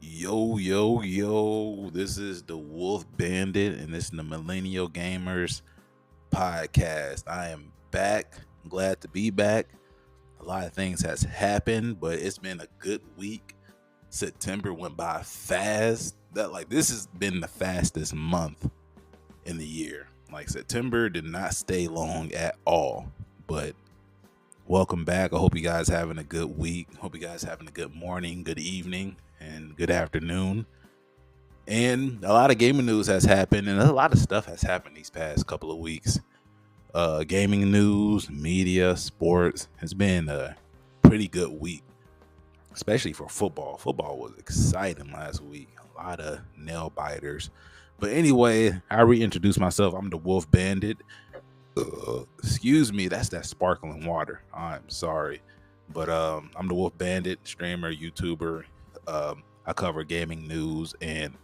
Yo, this is the Wolf Bandit, and this is the Millennial Gamers podcast. I am back. I'm glad to be back. A lot of things has happened, but it's been a good week. September went by fast. This has been the fastest month in the year. Like September did not stay long at all. But welcome back. I hope you guys having a good week. Hope you guys having a good morning, good evening, and good afternoon. And a lot of gaming news has happened, and a lot of stuff has happened these past couple of weeks. Gaming news, media, sports. It's been a pretty good week, especially for football. Football was exciting last week. A lot of nail biters. But anyway, I reintroduced myself. I'm the Wolf Bandit. Excuse me, that's that sparkling water. I'm sorry. But I'm the Wolf Bandit, streamer, YouTuber. I cover gaming news, and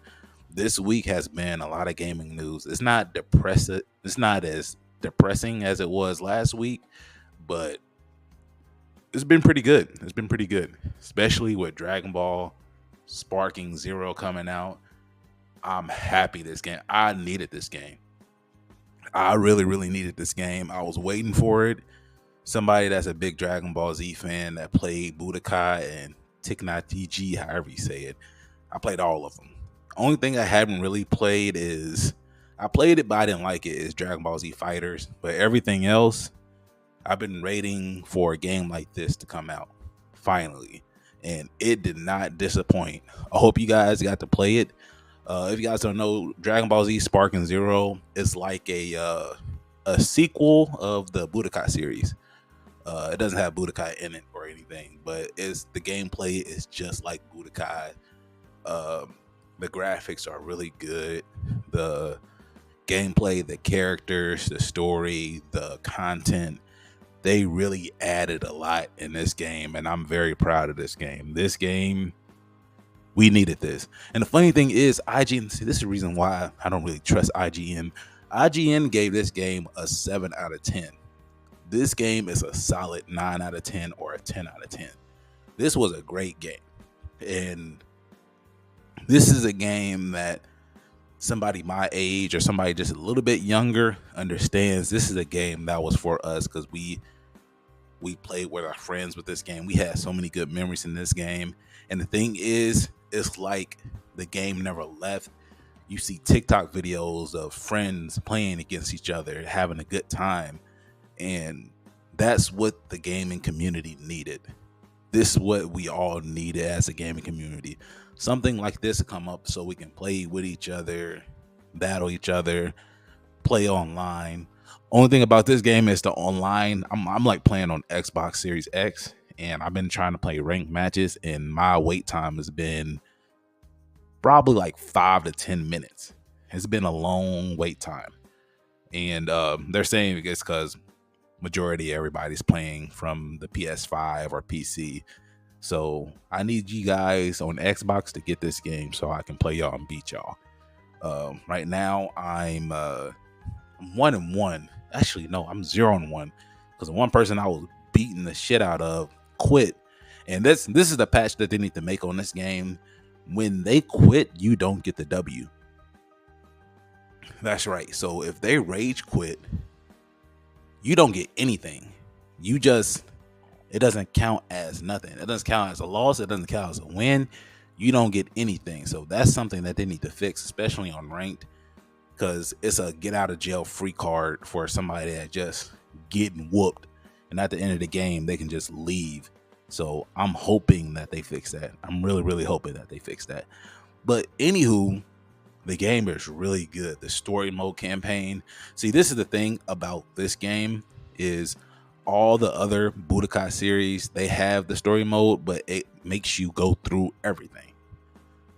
this week has been a lot of gaming news. It's not depressive. It's not as depressing as it was last week, but it's been pretty good. It's been pretty good, especially with Dragonball Sparking Zero coming out. I'm happy this game. I needed this game. I really needed this game. I was waiting for it. Somebody that's a big Dragon Ball Z fan that played Budokai and Tikna TG, however you say it. I played all of them. Only thing I haven't really played is I played it, but I didn't like it. Is Dragon Ball Z Fighters. But everything else, I've been waiting for a game like this to come out finally, and it did not disappoint. I hope you guys got to play it. If you guys don't know, Dragon Ball Z Sparking Zero is like a sequel of the Budokai series. It doesn't have Budokai in it or anything, but the gameplay is just like Budokai. The graphics are really good. The gameplay, the characters, the story, the content, they really added a lot in this game, and I'm very proud of this game. This game, we needed this. And the funny thing is, IGN, see, this is the reason why I don't really trust IGN. IGN gave this game a 7 out of 10. This game is a solid 9 out of 10 or a 10 out of 10. This was a great game. And this is a game that somebody my age or somebody just a little bit younger understands. This is a game that was for us because we played with our friends with this game. We had so many good memories in this game. And the thing is, it's like the game never left. You see TikTok videos of friends playing against each other, having a good time. And that's what the gaming community needed. This is what we all needed as a gaming community. Something like this to come up so we can play with each other, battle each other, play online. Only thing about this game is the online. I'm like playing on Xbox Series X, and I've been trying to play ranked matches, and my wait time has been probably like 5 to 10 minutes. It's been a long wait time. And they're saying it's because majority everybody's playing from the PS5 or PC. So I need you guys on Xbox to get this game so I can play y'all and beat y'all. Right now I'm 1-1. Actually, no, I'm 0-1 because the one person I was beating the shit out of quit. And this is the patch that they need to make on this game. When they quit, you don't get the W. That's right. So if they rage quit, you don't get anything. It doesn't count as nothing. It doesn't count as a loss. It doesn't count as a win. You don't get anything. So that's something that they need to fix, especially on ranked, because it's a get out of jail free card for somebody that just getting whooped. And at the end of the game, they can just leave. So I'm hoping that they fix that. I'm really hoping that they fix that. But anywho, the game is really good. The story mode campaign. See, this is the thing about this game is all the other Budokai series, they have the story mode, but it makes you go through everything.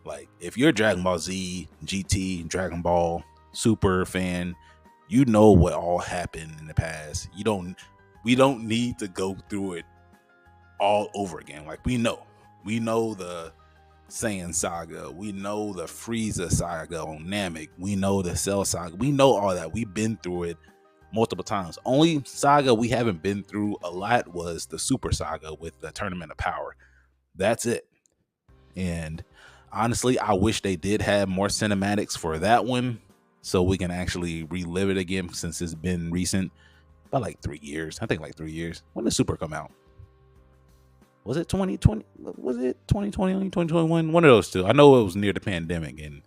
Like if you're a Dragon Ball Z, GT, Dragon Ball Super fan, you know what all happened in the past. We don't need to go through it all over again. Like we know the Saiyan saga, we know the Frieza saga on Namek, we know the Cell saga, we know all that. We've been through it multiple times. Only saga we haven't been through a lot was the Super saga with the Tournament of Power. That's it. And Honestly, I wish they did have more cinematics for that one so we can actually relive it again since it's been recent. About like 3 years. I think like 3 years. When did Super come out? Was it 2020? Was it 2020, 2021? One of those two. I know it was near the pandemic, and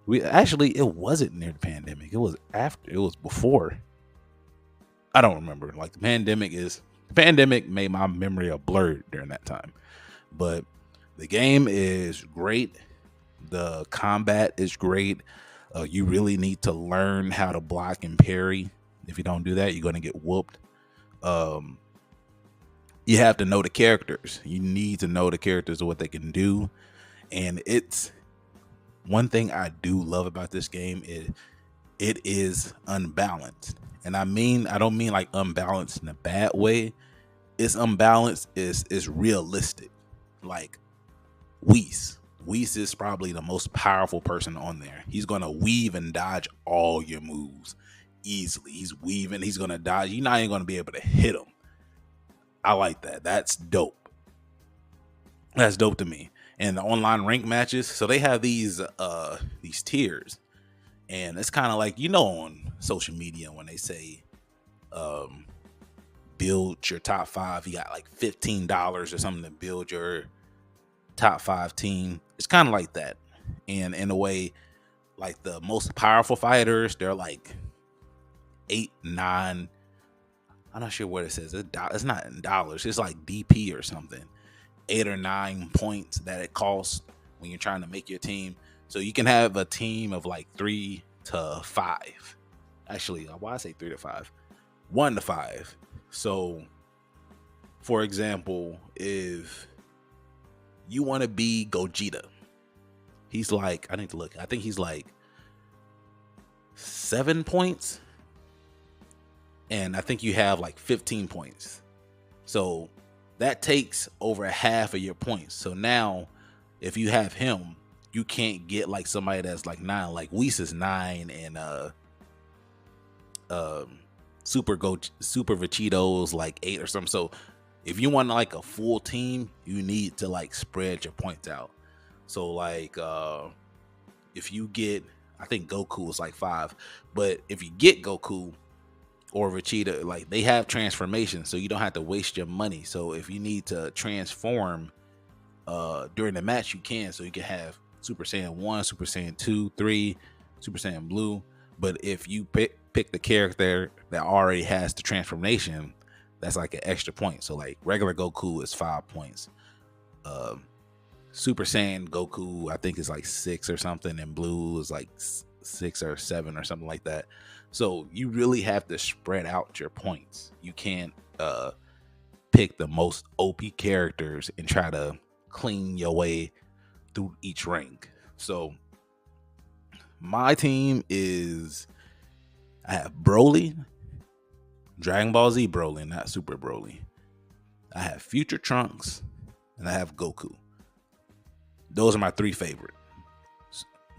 it wasn't near the pandemic. It was after. It was before. I don't remember. Like the pandemic made my memory a blur during that time. But the game is great. The combat is great. You really need to learn how to block and parry. If you don't do that, you're gonna get whooped. You have to know the characters. You need to know the characters and what they can do. And it's one thing I do love about this game is it is unbalanced. And I don't mean like unbalanced in a bad way. It's unbalanced, is realistic. Like Whis. Whis is probably the most powerful person on there. He's gonna weave and dodge all your moves easily. He's weaving, he's gonna dodge. You're not even gonna be able to hit him. I like that. That's dope. That's dope to me. And the online rank matches, so they have these tiers. And it's kind of like, on social media when they say build your top 5, you got like $15 or something to build your top 5 team. It's kind of like that. And in a way, like the most powerful fighters, they're like 8, 9. I'm not sure what it says. It's not in dollars. It's like DP or something. 8 or 9 points that it costs when you're trying to make your team. So you can have a team of like 3 to 5. Actually, why I say 3 to 5? 1 to 5. So, for example, if you want to be Gogeta, he's like, I need to look. I think he's like 7 points. And I think you have like 15 points. So that takes over half of your points. So now if you have him, you can't get like somebody that's like 9, like Whis is 9, and Super Vegeto's like 8 or something. So if you want like a full team, you need to like spread your points out. So like if you get, I think Goku is like 5, but if you get Goku or Vegeta, like they have transformation, so you don't have to waste your money. So if you need to transform during the match, you can. So you can have Super Saiyan 1, Super Saiyan 2, 3, Super Saiyan Blue. But if you pick the character that already has the transformation, that's like an extra point. So like regular Goku is 5 points. Super Saiyan Goku, I think is like 6 or something, and Blue is like 6 or 7 or something like that. So you really have to spread out your points. You can't pick the most OP characters and try to clean your way through each rank. So my team is, I have Broly, Dragon Ball Z Broly, not Super Broly. I have Future Trunks, and I have Goku. Those are my 3 favorite.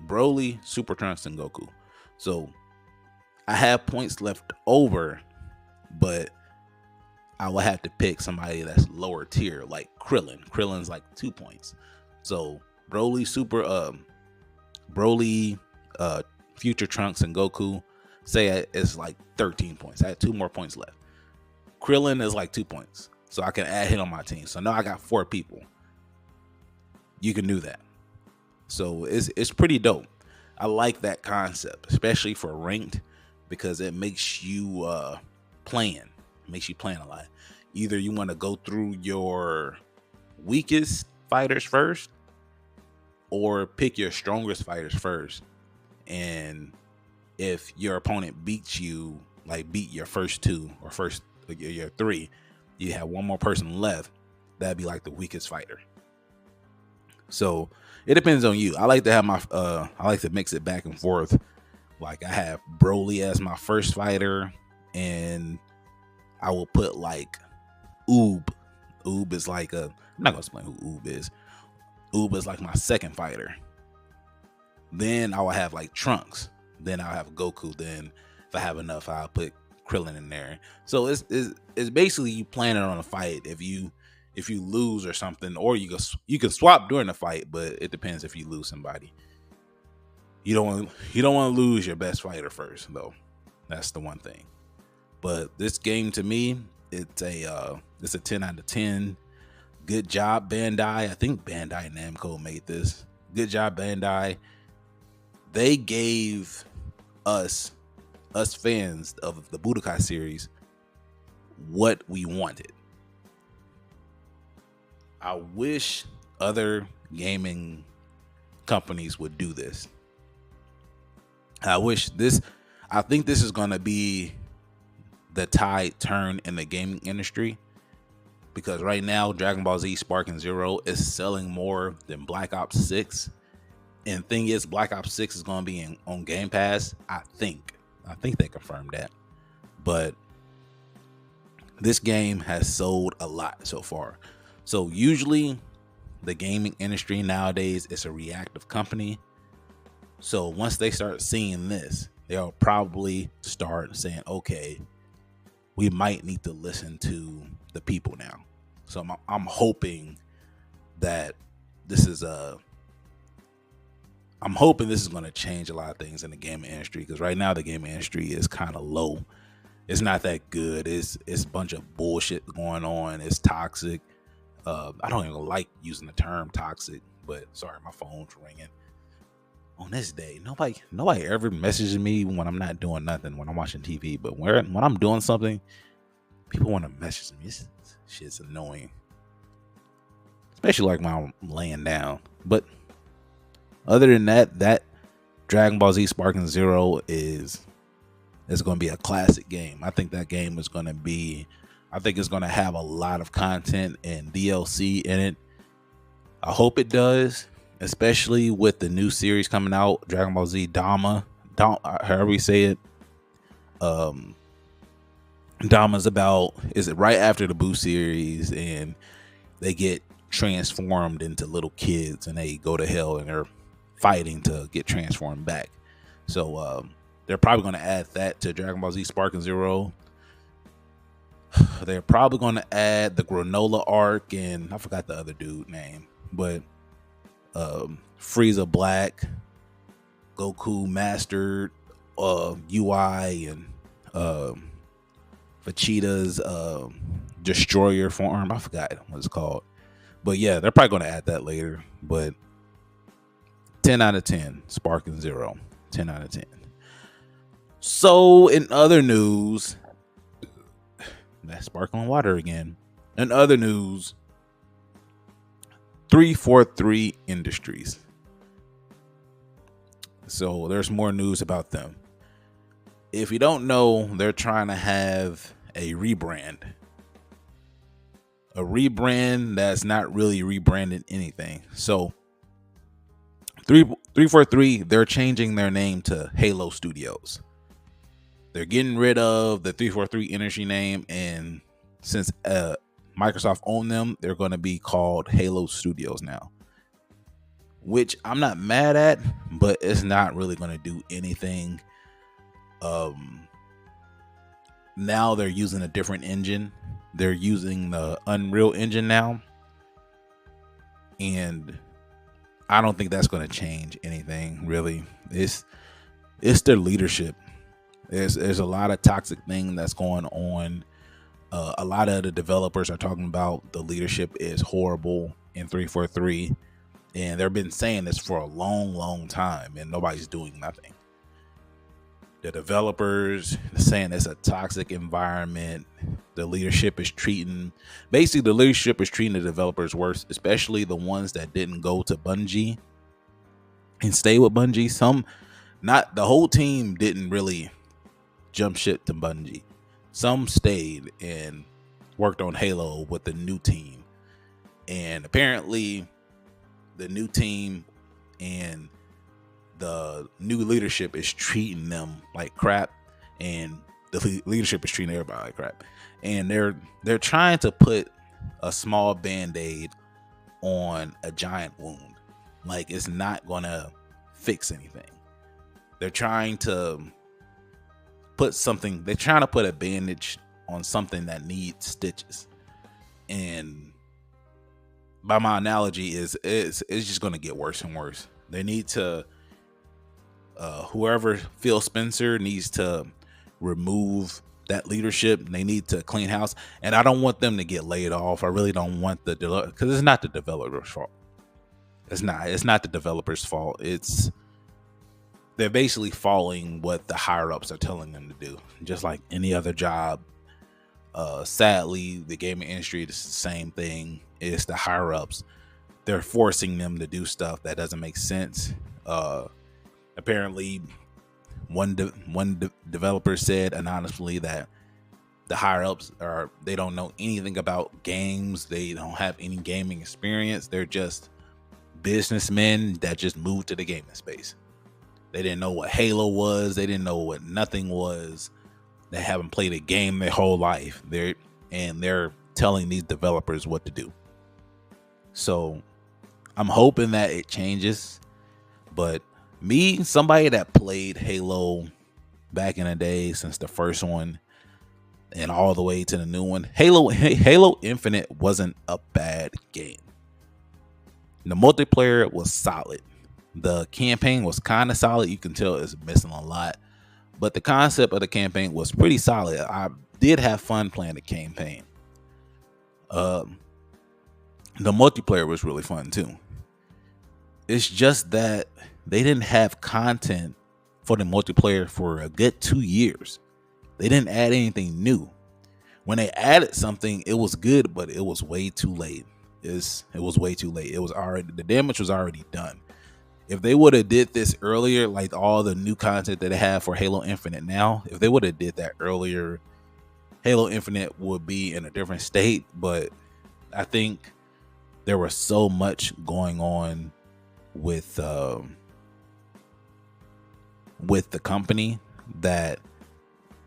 Broly, Super Trunks, and Goku. So I have points left over, but I will have to pick somebody that's lower tier, like Krillin. Krillin's like 2 points. So Broly, Future Trunks, and Goku, say it's like 13 points. I had 2 more points left. Krillin is like 2 points, so I can add him on my team. So now I got 4 people. You can do that. So it's pretty dope. I like that concept, especially for ranked, because it makes you playing. It makes you playing a lot. Either you want to go through your weakest fighters first, or pick your strongest fighters first. And if your opponent beats you, like beat your first 2 or your 3, you have 1 more person left, that'd be like the weakest fighter. So it depends on you. I like to have I like to mix it back and forth. Like I have Broly as my first fighter, and I will put like Oob. Oob is like I'm not gonna explain who Oob is. Oob is like my second fighter. Then I will have like Trunks. Then I'll have Goku. Then if I have enough, I'll put Krillin in there. So it's basically you planning on a fight. If if you lose or something, or you can swap during the fight, but it depends if you lose somebody. You don't want to lose your best fighter first, though. That's the one thing. But this game, to me, it's a 10 out of 10. Good job, Bandai. I think Bandai Namco made this. Good job, Bandai. They gave us fans of the Budokai series what we wanted. I wish other gaming companies would do this. I think this is going to be the tide turn in the gaming industry, because right now Dragonball Z Sparking Zero is selling more than Black Ops 6. And thing is, Black Ops 6 is going to be on Game Pass. I think they confirmed that. But this game has sold a lot so far. So usually the gaming industry nowadays is a reactive company. So once they start seeing this, they'll probably start saying, okay, we might need to listen to the people now. So I'm hoping that this is going to change a lot of things in the gaming industry, because right now the gaming industry is kind of low. It's not that good. It's a bunch of bullshit going on. It's toxic. I don't even like using the term toxic, but sorry, my phone's ringing. On this day, nobody ever messages me when I'm not doing nothing, when I'm watching TV. But when I'm doing something, people want to message me. This shit's annoying, especially like when I'm laying down. But other than that Dragon Ball Z Sparking Zero is going to be a classic game. I think that game is going to be. I think it's going to have a lot of content and DLC in it. I hope it does, especially with the new series coming out, Dragon Ball Z Dama, however you say it. Dama's is it right after the Boo series, and they get transformed into little kids and they go to hell and they're fighting to get transformed back. So they're probably going to add that to Dragon Ball Z Sparking Zero. They're probably going to add the Granola arc, and I forgot the other dude name, but Frieza Black, Goku Mastered, UI, and Vegeta's Destroyer form. I forgot what it's called, but yeah, they're probably going to add that later. But 10 out of 10, Sparking Zero, 10 out of 10. So in other news, that's sparkling water again. In other news, 343 Industries. So there's more news about them. If you don't know, they're trying to have a rebrand. A rebrand that's not really rebranding anything. So 343, they're changing their name to Halo Studios. They're getting rid of the 343 Industry name, and since Microsoft owned them, they're going to be called Halo Studios now, which I'm not mad at, but it's not really going to do anything. Now they're using a different engine. They're using the Unreal Engine now, and I don't think that's going to change anything really. It's their leadership. There's a lot of toxic thing that's going on. A lot of the developers are talking about the leadership is horrible in 343, and they've been saying this for a long time, and nobody's doing nothing. The developers are saying it's a toxic environment. The leadership is treating the developers worse, especially the ones that didn't go to Bungie and stay with Bungie. Not the whole team didn't really jump ship to Bungie. Some stayed and worked on Halo with the new team, and apparently the new team and the new leadership is treating them like crap, and the leadership is treating everybody like crap, and they're trying to put a small band-aid on a giant wound. Like, it's not gonna fix anything. They're trying to put a bandage on something that needs stitches, and by my analogy is it's just going to get worse and worse. They need to whoever Phil Spencer needs to remove that leadership. They need to clean house, and I don't want them to get laid off. I really don't want because it's not the developer's fault. It's not the developer's fault. They're basically following what the higher ups are telling them to do, just like any other job. Sadly, the gaming industry is the same thing. It's the higher ups. They're forcing them to do stuff that doesn't make sense. Apparently, one developer said anonymously that the higher ups they don't know anything about games. They don't have any gaming experience. They're just businessmen that just moved to the gaming space. They didn't know what Halo was. They didn't know what nothing was. They haven't played a game their whole life. They're telling these developers what to do. So I'm hoping that it changes. But me, somebody that played Halo back in the day, since the first one and all the way to the new one, Halo Infinite wasn't a bad game. The multiplayer was solid. The campaign was kind of solid. You can tell it's missing a lot, but the concept of the campaign was pretty solid. I did have fun playing the campaign. The multiplayer was really fun too. It's just that they didn't have content for the multiplayer for a good 2 years. They didn't add anything new. When they added something, it was good, but it was way too late. It was way too late. The damage was already done. If they would have did this earlier, like all the new content that they have for Halo Infinite now, if they would have did that earlier, Halo Infinite would be in a different state. But I think there was so much going on with the company that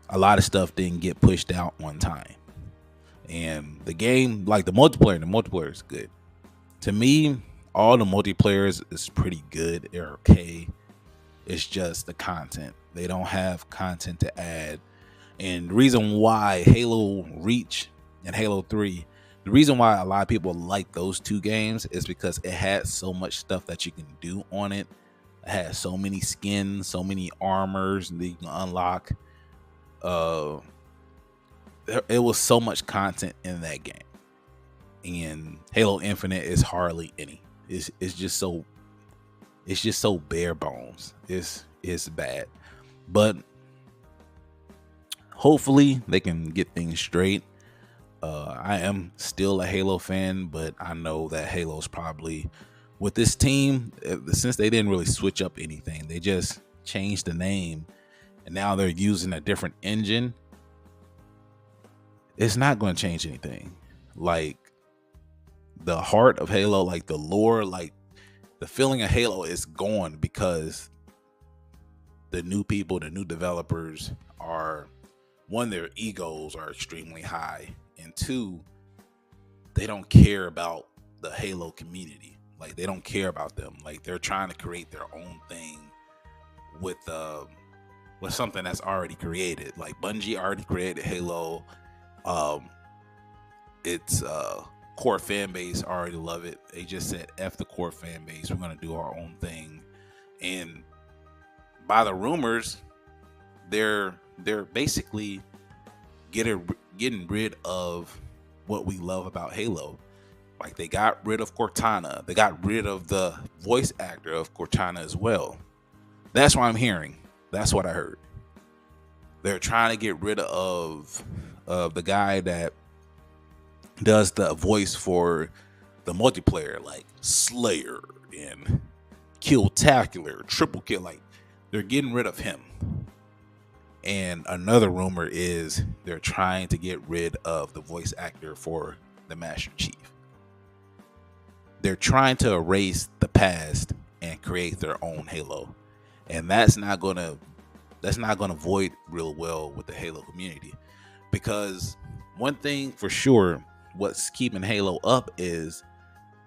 a lot of stuff didn't get pushed out on time. And the game, like the multiplayer is good. To me, all the multiplayers is pretty good. They're okay. It's just the content. They don't have content to add. And the reason why Halo Reach and Halo 3, the reason why a lot of people like those two games is because it had so much stuff that you can do on it. It had so many skins, so many armors that you can unlock. It was so much content in that game. And Halo Infinite is hardly any. It's just so bare bones. It's bad. But hopefully they can get things straight. I am still a Halo fan, but I know that Halo's probably, with this team, since they didn't really switch up anything, they just changed the name and now they're using a different engine. It's not going to change anything. Like, the heart of Halo, like the lore, like the feeling of Halo is gone because the new people, the new developers are, one, their egos are extremely high, and two, they don't care about the Halo community. Like, they don't care about them. Like, they're trying to create their own thing with something that's already created. Like, Bungie already created Halo. It's core fan base already love it. They just said F the core fan base, we're gonna do our own thing. And by the rumors, they're basically getting rid of what we love about Halo. Like, they got rid of Cortana. They got rid of the voice actor of Cortana as well. That's what I'm hearing. That's what I heard. They're trying to get rid of the guy that does the voice for the multiplayer, like Slayer and Killtacular, Triple Kill. Like, they're getting rid of him. And another rumor is they're trying to get rid of the voice actor for the Master Chief. They're trying to erase the past and create their own Halo. And that's not gonna void real well with the Halo community. Because one thing for sure, what's keeping Halo up is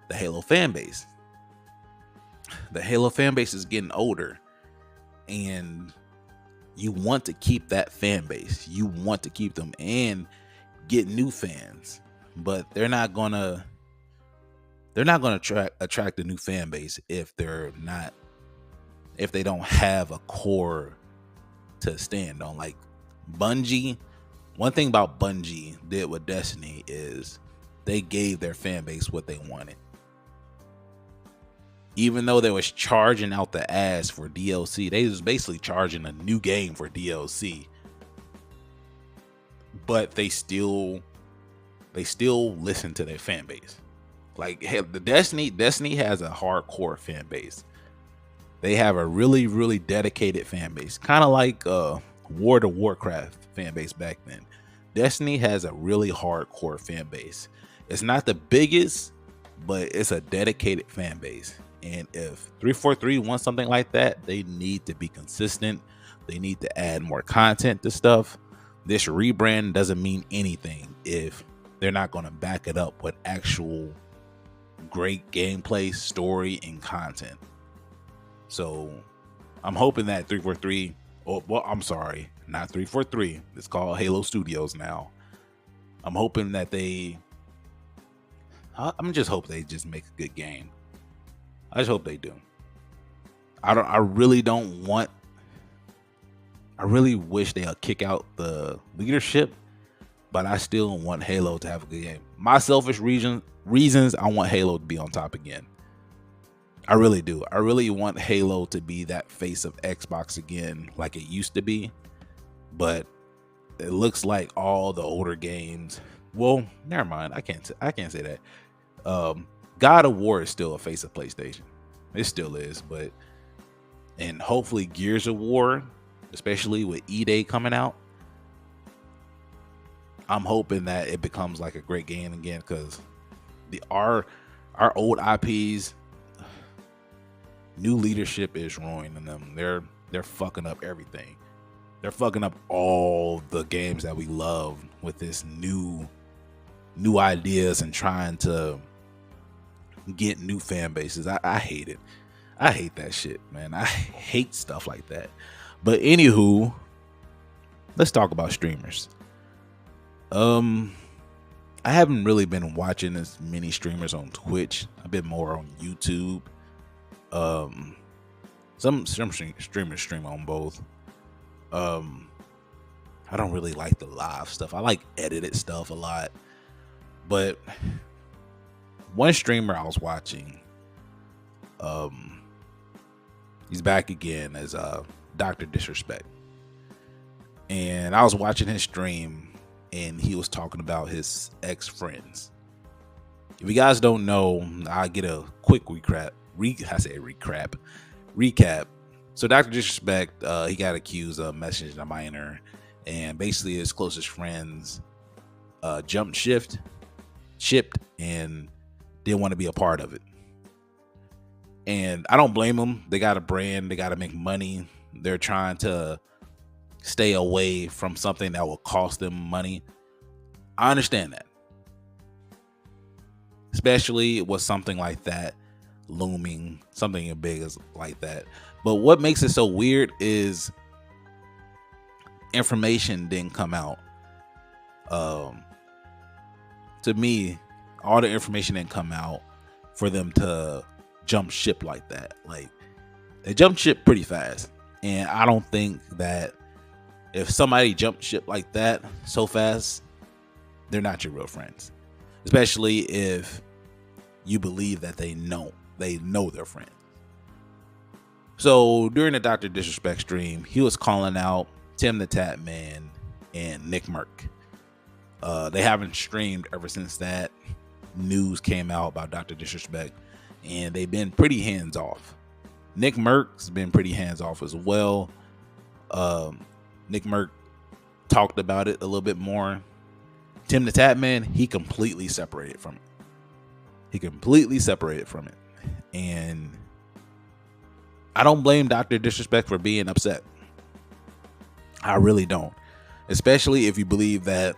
the Halo fan base. The Halo fan base is getting older, and you want to keep that fan base. You want to keep them and get new fans, but they're not gonna they're not going to attract a new fan base if they don't have a core to stand on. Like Bungie, one thing about Bungie did with Destiny is they gave their fan base what they wanted. Even though they was charging out the ass for DLC, they was basically charging a new game for DLC. But they still listen to their fan base. Like the Destiny has a hardcore fan base. They have a really, really dedicated fan base. Kind of like World of Warcraft fan base back then. Destiny has a really hardcore fan base. It's not the biggest, but it's a dedicated fan base. And if 343 wants something like that, they need to be consistent. They need to add more content to stuff. This rebrand doesn't mean anything if they're not going to back it up with actual great gameplay, story, and content. So I'm hoping that 343, I'm sorry, not 343. It's called Halo Studios now. I'm hoping that I'm just hope they just make a good game. I just hope they do. I really wish they'll kick out the leadership, but I still want Halo to have a good game. My selfish reasons, I want Halo to be on top again. I really do. I really want Halo to be that face of Xbox again, like it used to be. But it looks like all the older games. Well, never mind. I can't say that. God of War is still a face of PlayStation. It still is, and hopefully Gears of War, especially with E-Day coming out, I'm hoping that it becomes like a great game again, because our old IPs, new leadership is ruining them. They're fucking up everything. They're fucking up all the games that we love with this new ideas and trying to get new fan bases. I hate it. I hate that shit, man. I hate stuff like that. But anywho, let's talk about streamers. I haven't really been watching as many streamers on Twitch. I've been more on YouTube. Some streamers stream on both. I don't really like the live stuff. I like edited stuff a lot. But one streamer I was watching, he's back again as Dr. Disrespect. And I was watching his stream and he was talking about his ex-friends. If you guys don't know, I'll get a quick recap. So Dr. Disrespect, he got accused of messaging a minor, and basically his closest friends shipped and didn't want to be a part of it. And I don't blame them. They got a brand, they got to make money. They're trying to stay away from something that will cost them money. I understand that, especially with something like that looming, something as big as like that. But what makes it so weird is information didn't come out. To me, all the information didn't come out for them to jump ship like that. Like, they jumped ship pretty fast, and I don't think that if somebody jumped ship like that so fast, they're not your real friends, especially if you believe that they know their friends. So during the Dr. Disrespect stream, he was calling out Tim the Tap Man and Nick Merck. They haven't streamed ever since that news came out about Dr. Disrespect, and they've been pretty hands off. Nick Merck's been pretty hands off as well. Nick Merck talked about it a little bit more. Tim the Tap Man, he completely separated from it. And I don't blame Dr. Disrespect for being upset. I really don't. Especially if you believe that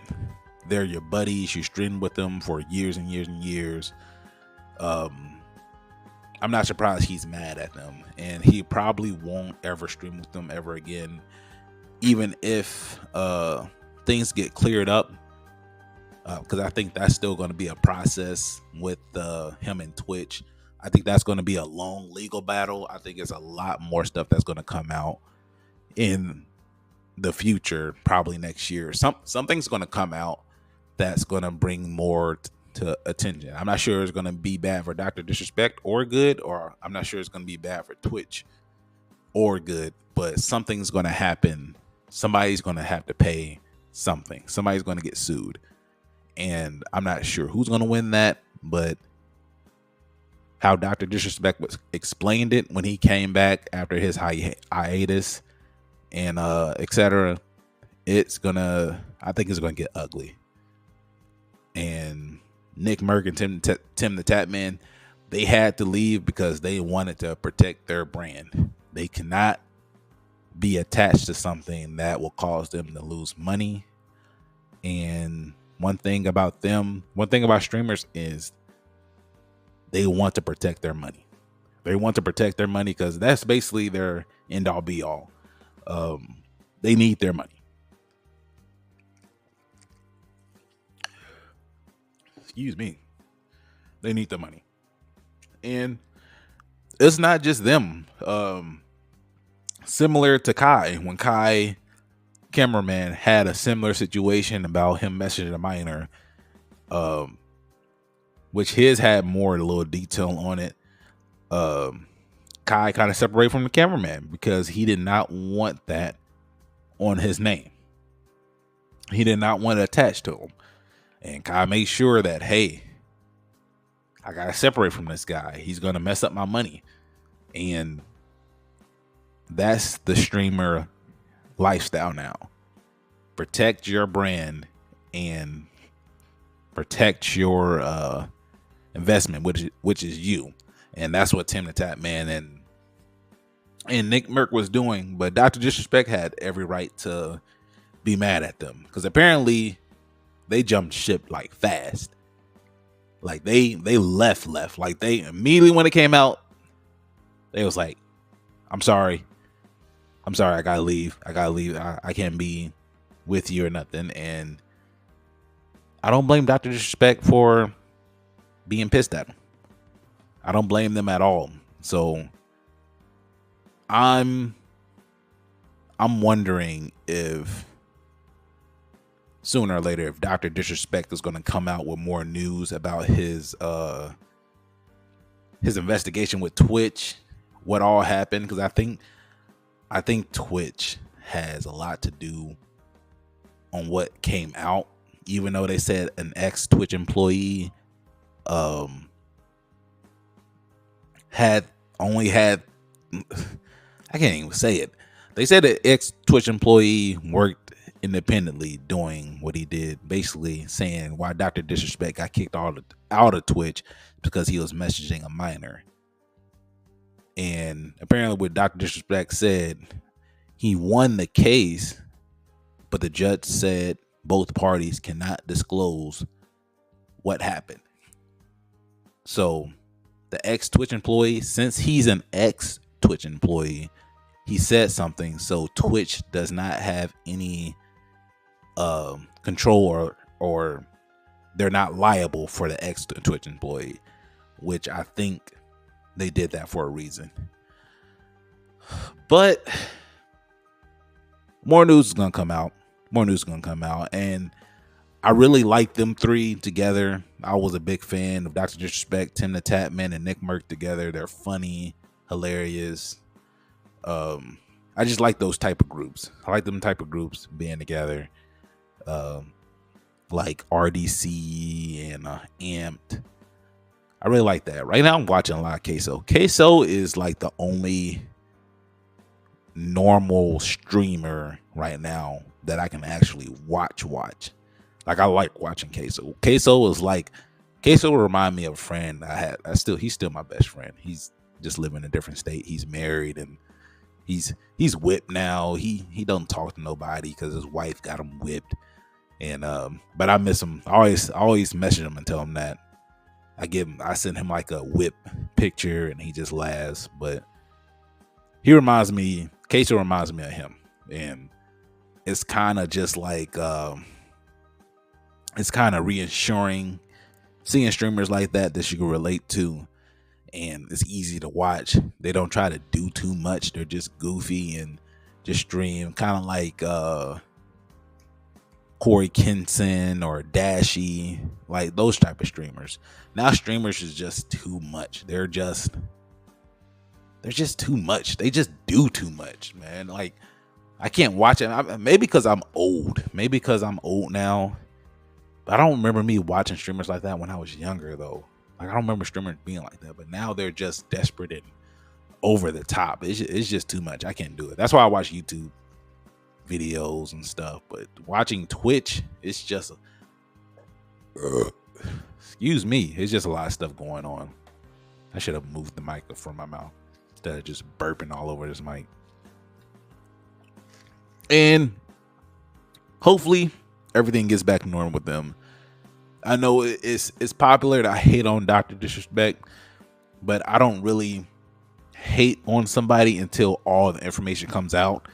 they're your buddies, you streamed with them for years and years and years. I'm not surprised he's mad at them, and he probably won't ever stream with them ever again, even if things get cleared up. because I think that's still going to be a process with him and Twitch. I think that's going to be a long legal battle. I think it's a lot more stuff that's going to come out in the future, probably next year. Something's going to come out that's going to bring more to attention. I'm not sure it's going to be bad for Dr. Disrespect or good, or I'm not sure it's going to be bad for Twitch or good, but something's going to happen. Somebody's going to have to pay something. Somebody's going to get sued. And I'm not sure who's going to win that, but how Dr. Disrespect was explained it when he came back after his hiatus and etc. I think it's gonna get ugly. And Nick Merck and Tim the Tatman, they had to leave because they wanted to protect their brand. They cannot be attached to something that will cause them to lose money. And one thing about streamers is they want to protect their money. They want to protect their money because that's basically their end all be all. They need their money. Excuse me. They need the money. And it's not just them. Similar to Kai, when Kai cameraman had a similar situation about him messaging a minor, which his had more a little detail on it. Kai kind of separated from the cameraman because he did not want that on his name. He did not want it attached to him. And Kai made sure that, hey, I got to separate from this guy. He's going to mess up my money. And that's the streamer lifestyle now. Protect your brand and protect your investment, which is you. And that's what Tim the Tatman and Nick Merck was doing. But Dr. Disrespect had every right to be mad at them because apparently they jumped ship like fast. Like they left. Like they immediately when it came out, they was like, I'm sorry, I gotta leave. I can't be with you or nothing. And I don't blame Dr. Disrespect for being pissed at him. I don't blame them at all. So I'm wondering if sooner or later, if Dr. Disrespect is going to come out with more news about his investigation with Twitch, what all happened, because I think Twitch has a lot to do on what came out, even though they said an ex-Twitch employee had I can't even say it. They said an ex-Twitch employee worked independently doing what he did, basically saying why Dr. Disrespect got kicked out of Twitch because he was messaging a minor. And apparently what Dr. Disrespect said, he won the case, but the judge said both parties cannot disclose what happened. So the ex-Twitch employee, since he's an ex-Twitch employee, he said something, so Twitch does not have any control or they're not liable for the ex-Twitch employee, which I think they did that for a reason. But more news is gonna come out. And I really like them three together. I was a big fan of Dr. Disrespect, Tim the Tatman, and Nick Merck together. They're funny, hilarious. I just like those type of groups. I like them type of groups being together. Like RDC and Amped. I really like that. Right now I'm watching a lot of Queso. Queso is like the only normal streamer right now that I can actually watch. Like I like watching Queso. Queso remind me of a friend I had. He's still my best friend. He's just living in a different state. He's married and he's whipped now. He doesn't talk to nobody because his wife got him whipped. And but I miss him. I always message him and tell him that. I send him like a whip picture and he just laughs. But Queso reminds me of him. And it's kind of just like it's kind of reassuring seeing streamers like that you can relate to, and it's easy to watch. They don't try to do too much. They're just goofy and just stream, kind of like Corey Kinson or Dashy, like those type of streamers. Now streamers is just too much. They're just too much. They just do too much, man. Like, I can't watch it. Maybe because I'm old. Maybe because I'm old now. But I don't remember me watching streamers like that when I was younger, though. Like, I don't remember streamers being like that. But now they're just desperate and over the top. It's just too much. I can't do it. That's why I watch YouTube videos and stuff. But watching Twitch, it's just excuse me. It's just a lot of stuff going on. I should have moved the mic from my mouth instead of just burping all over this mic. And hopefully everything gets back to normal with them. I know it's popular to hate on Dr. Disrespect, but I don't really hate on somebody until all the information comes out.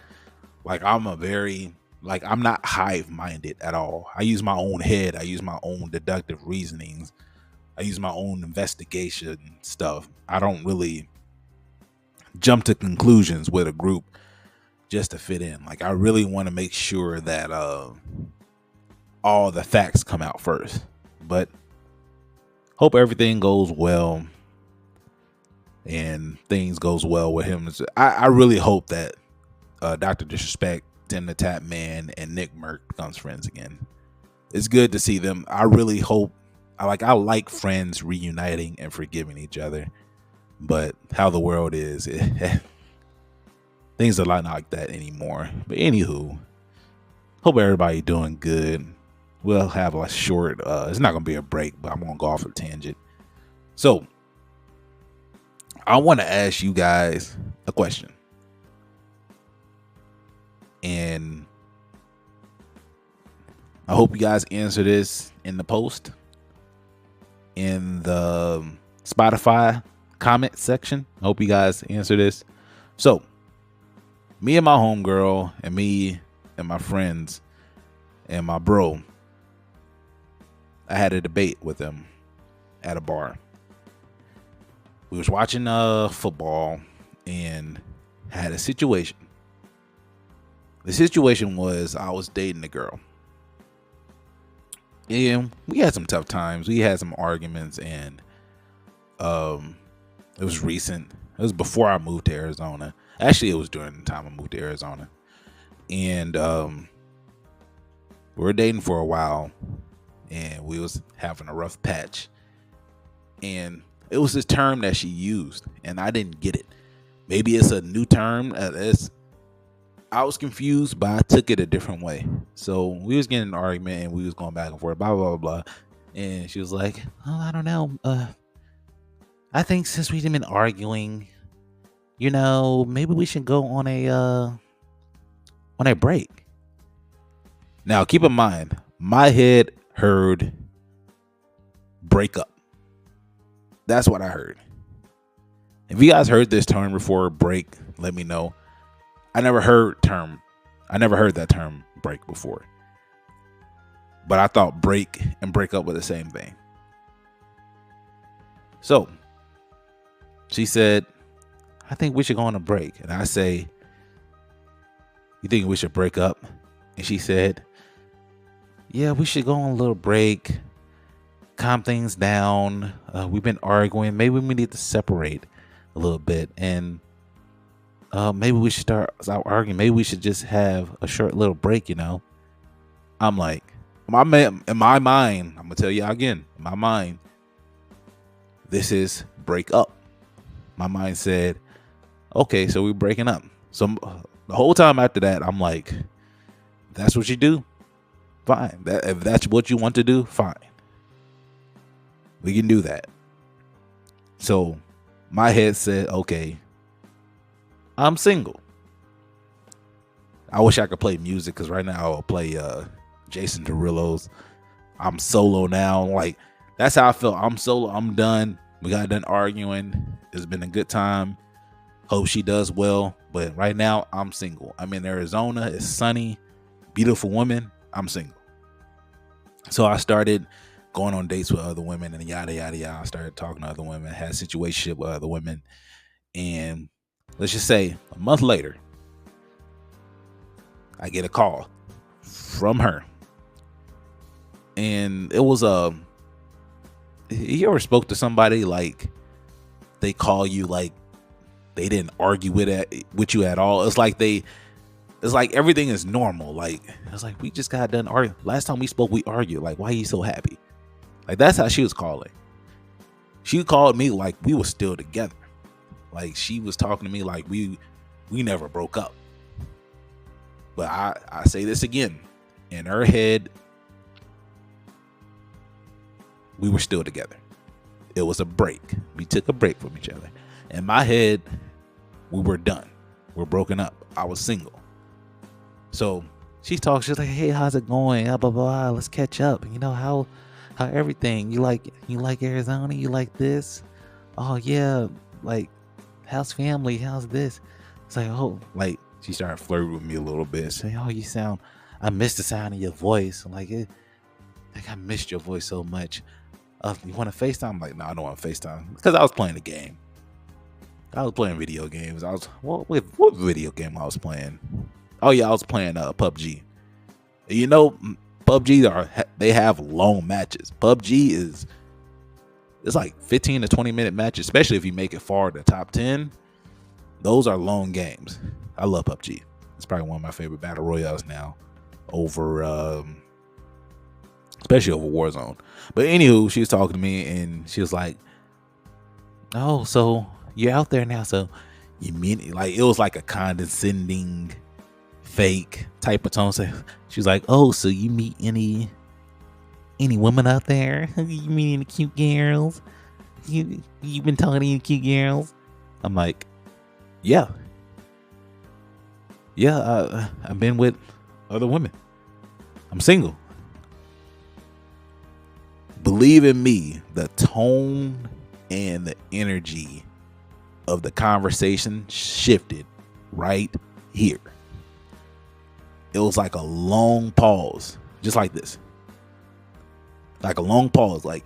Like, I'm not hive-minded at all. I use my own head. I use my own deductive reasonings. I use my own investigation stuff. I don't really jump to conclusions with a group just to fit in. Like, I really want to make sure that all the facts come out first. But hope everything goes well and things goes well with him. I really hope that Dr. Disrespect, Tim the Tap Man, and Nick Merck becomes friends again. It's good to see them. I really hope. I like friends reuniting and forgiving each other. But how the world is, things are not like that anymore. But anywho, hope everybody doing good. We'll have a short, it's not going to be a break, but I'm going to go off a tangent. So, I want to ask you guys a question. And I hope you guys answer this in the post, in the Spotify comment section. I hope you guys answer this. So, me and my homegirl and me and my friends and my bro, I had a debate with him at a bar. We was watching football and had a situation. The situation was I was dating a girl. And we had some tough times. We had some arguments, and it was recent. It was before I moved to Arizona. Actually, it was during the time I moved to Arizona. And we were dating for a while, and we was having a rough patch. And it was this term that she used, and I didn't get it. Maybe it's a new term. I was confused, but I took it a different way. So we was getting an argument, and we was going back and forth, blah, blah, blah, blah. And she was like, oh, I don't know. I think since we've been arguing, maybe we should go on a break. Now, keep in mind, my head heard break up. That's what I heard. If you guys heard this term before, break, let me know. I never heard that term break before. But I thought break and break up were the same thing. So, she said, I think we should go on a break. And I say, you think we should break up? And she said, yeah, we should go on a little break, calm things down. We've been arguing. Maybe we need to separate a little bit. And maybe we should start arguing. Maybe we should just have a short little break, I'm like, in my mind, I'm going to tell you again, in my mind, this is break up. My mind said, okay, so we're breaking up. So the whole time after that, I'm like, that's what you do? Fine. If that's what you want to do, fine. We can do that. So my head said, okay, I'm single. I wish I could play music, because right now I'll play Jason Derulo's I'm Solo Now. Like, that's how I felt. I'm solo. I'm done. We got done arguing. It's been a good time. Hope she does well. But right now, I'm single. I'm in Arizona. It's sunny. Beautiful woman. I'm single. So I started going on dates with other women and yada yada yada. I started talking to other women, had a situationship with other women, and let's just say a month later, I get a call from her, and it was you ever spoke to somebody like they call you like they didn't argue with you at all? It's like everything is normal. Like it's like we just got done arguing. Last time we spoke, we argued. Like, why are you so happy? Like that's how she was calling. She called me like we were still together. Like she was talking to me like we never broke up. But I say this again. In her head, we were still together. It was a break. We took a break from each other. In my head, we were done. We're broken up. I was single. So she talks. She's like, "Hey, how's it going? Blah blah blah. Let's catch up. You know how everything. You like Arizona? You like this? Oh yeah. Like, how's family? How's this?" It's like, oh, like she started flirting with me a little bit, saying, "Oh, you sound. I miss the sound of your voice. Like I missed your voice so much. You want to FaceTime?" I'm like, no, I don't want to FaceTime because I was playing the game. I was playing video games. What video game I was playing? Oh yeah, I was playing PUBG. You know, they have long matches. PUBG it's like 15 to 20 minute matches, especially if you make it far to top 10. Those are long games. I love PUBG. It's probably one of my favorite battle royales now, especially over Warzone. But anywho, she was talking to me and she was like, "Oh, so you're out there now? So you mean," like it was like a condescending, fake type of tone. So she was like, "Oh, so you meet any women out there? You meet any cute girls? You been talking to any cute girls?" I'm like, "Yeah, I've been with other women. I'm single." Believe in me, the tone and the energy of the conversation shifted right here. It was like a long pause, just like this. Like a long pause, like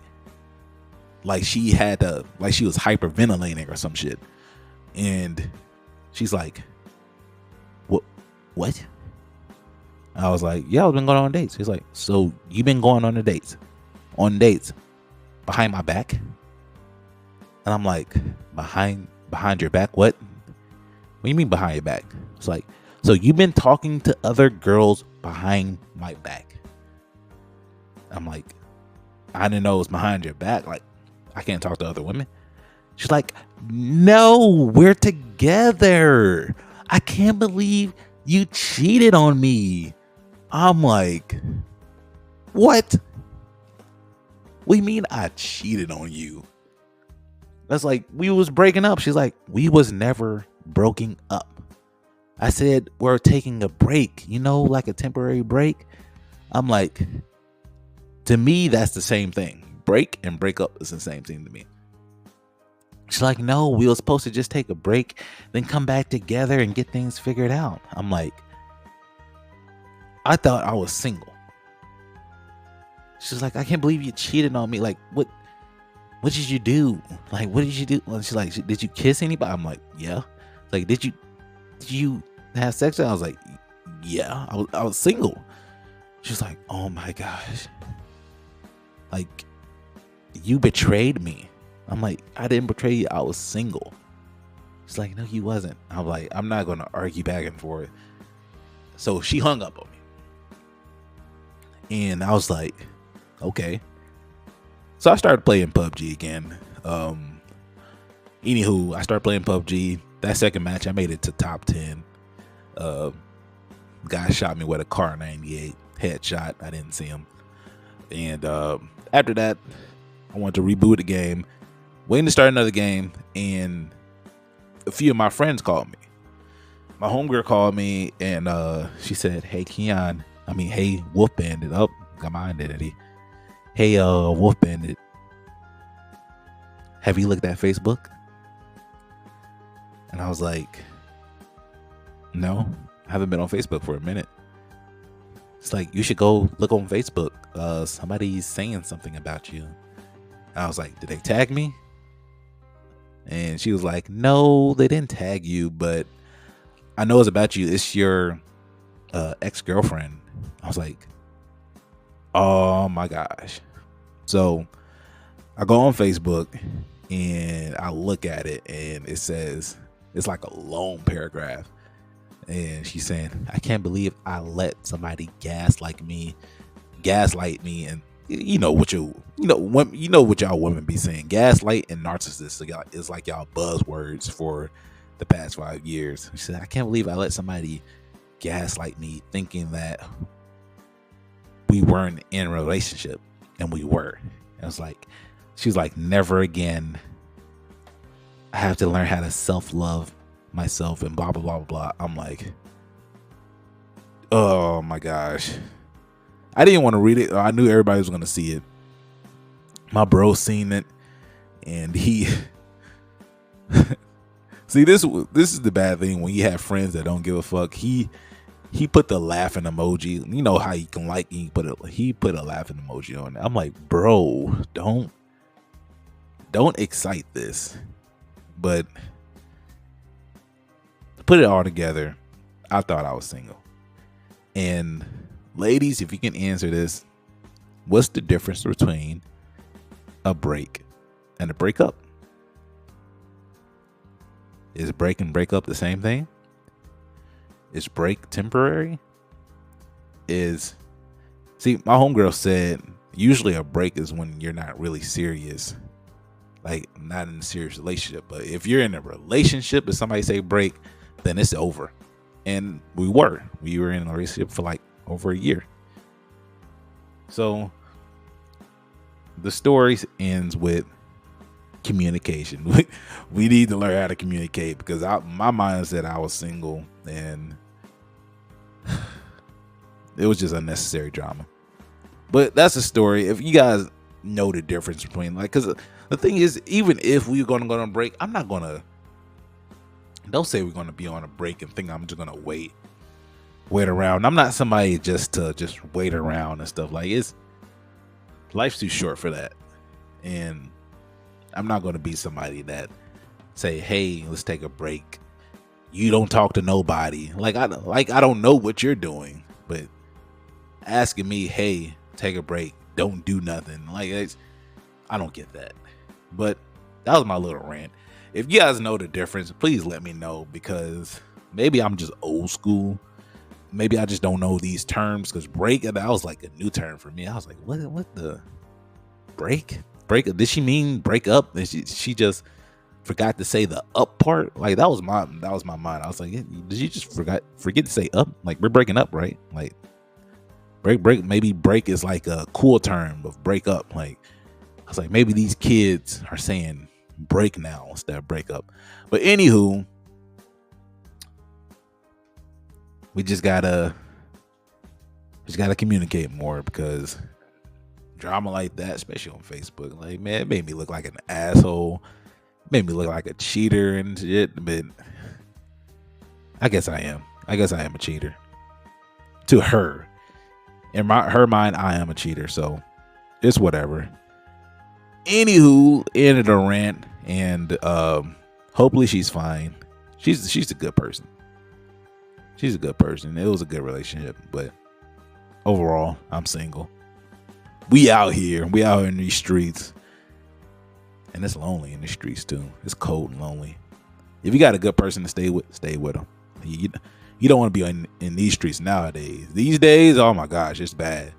she was hyperventilating or some shit. And she's like, what? I was like, "Yeah, I've been going on dates." He's like, "So you've been going on dates behind my back?" And I'm like, behind your back? What do you mean behind your back? It's like, so you've been talking to other girls behind my back? I'm like, I didn't know it was behind your back. Like, I can't talk to other women. She's like, "No, we're together. I can't believe you cheated on me." I'm like, what? What do you mean I cheated on you? That's like, we was breaking up. She's like, "We was never broken up. I said we're taking a break, like a temporary break." I'm like, to me, that's the same thing. Break and break up is the same thing to me. She's like, "No, we were supposed to just take a break, then come back together and get things figured out." I'm like, I thought I was single. She's like, "I can't believe you cheated on me. Like, what did you do? Like, what did you do?" And she's like, "Did you kiss anybody?" I'm like, "Yeah." Like, did you have sex? I was like, "Yeah, I was single." She's like, "Oh my gosh. Like, you betrayed me." I'm like, "I didn't betray you. I was single." She's like, "No, you wasn't." I'm like, I'm not going to argue back and forth. So she hung up on me. And I was like, okay. So I started playing PUBG again. Anywho, I started playing PUBG. That second match, I made it to top 10. Guy shot me with a Car 98 headshot. I didn't see him. And after that, I wanted to reboot the game, waiting to start another game, and a few of my friends called me. My homegirl called me, and she said, "Hey, hey, Wolf Bandit." Oh, got my identity. "Hey, Wolf Bandit, have you looked at Facebook?" And I was like, "No, I haven't been on Facebook for a minute." It's like, "You should go look on Facebook. somebody's saying something about you. I was like, did they tag me? And she was like, no, they didn't tag you, but I know it's about you. It's your ex-girlfriend. I was like, oh my gosh. So I go on Facebook and I look at it, and it says, it's like a long paragraph. And she's saying, I can't believe I let somebody gaslight me, and what y'all women be saying. Gaslight and narcissist is like y'all buzzwords for the past 5 years. She said, I can't believe I let somebody gaslight me, thinking that we weren't in a relationship, and we were. I was like, she was like, never again. I have to learn how to self-love myself and blah blah blah blah. I'm like, oh my gosh. I didn't want to read it. I knew everybody was going to see it. My bro seen it, and he see, this is the bad thing when you have friends that don't give a fuck. He put the laughing emoji. You know how you can like, he put a laughing emoji on it. I'm like, bro, don't excite this. But put it all together, I thought I was single. And ladies, if you can answer this, what's the difference between a break and a breakup? Is break and breakup the same thing? Is break temporary? See, my homegirl said usually a break is when you're not really serious, like not in a serious relationship. But if you're in a relationship and somebody say break, then it's over. And we were in a relationship for like over a year. So the story ends with communication. We need to learn how to communicate, because my mind said I was single, and it was just unnecessary drama. But that's a story. If you guys know the difference between, like, because the thing is, even if we're going to go on a break, don't say we're going to be on a break and think I'm just going to wait around. I'm not somebody just wait around and stuff. Like, life's too short for that. And I'm not going to be somebody that say, hey, let's take a break. You don't talk to nobody. I don't know what you're doing, but asking me, hey, take a break, don't do nothing. I don't get that. But that was my little rant. If you guys know the difference, please let me know, because maybe I'm just old school. Maybe I just don't know these terms, because break, that was like a new term for me. I was like, what the break? Did she mean break up? And she just forgot to say the up part. Like, that was my mind. I was like, did you just forget to say up? Like, we're breaking up, right? Like, break. Maybe break is like a cool term of break up. Like, I was like, maybe these kids are saying break now instead of break up. But anywho, we just gotta communicate more, because drama like that, especially on Facebook, like, man, it made me look like an asshole, made me look like a cheater and shit. But I guess I am a cheater to her. In her mind, I am a cheater, so it's whatever. Anywho, ended a rant, and hopefully she's fine. She's a good person. She's a good person. It was a good relationship, but overall, I'm single. We out here in these streets, and it's lonely in the streets too. It's cold and lonely. If you got a good person to stay with them. You don't want to be in these streets nowadays. These days, oh my gosh, it's bad.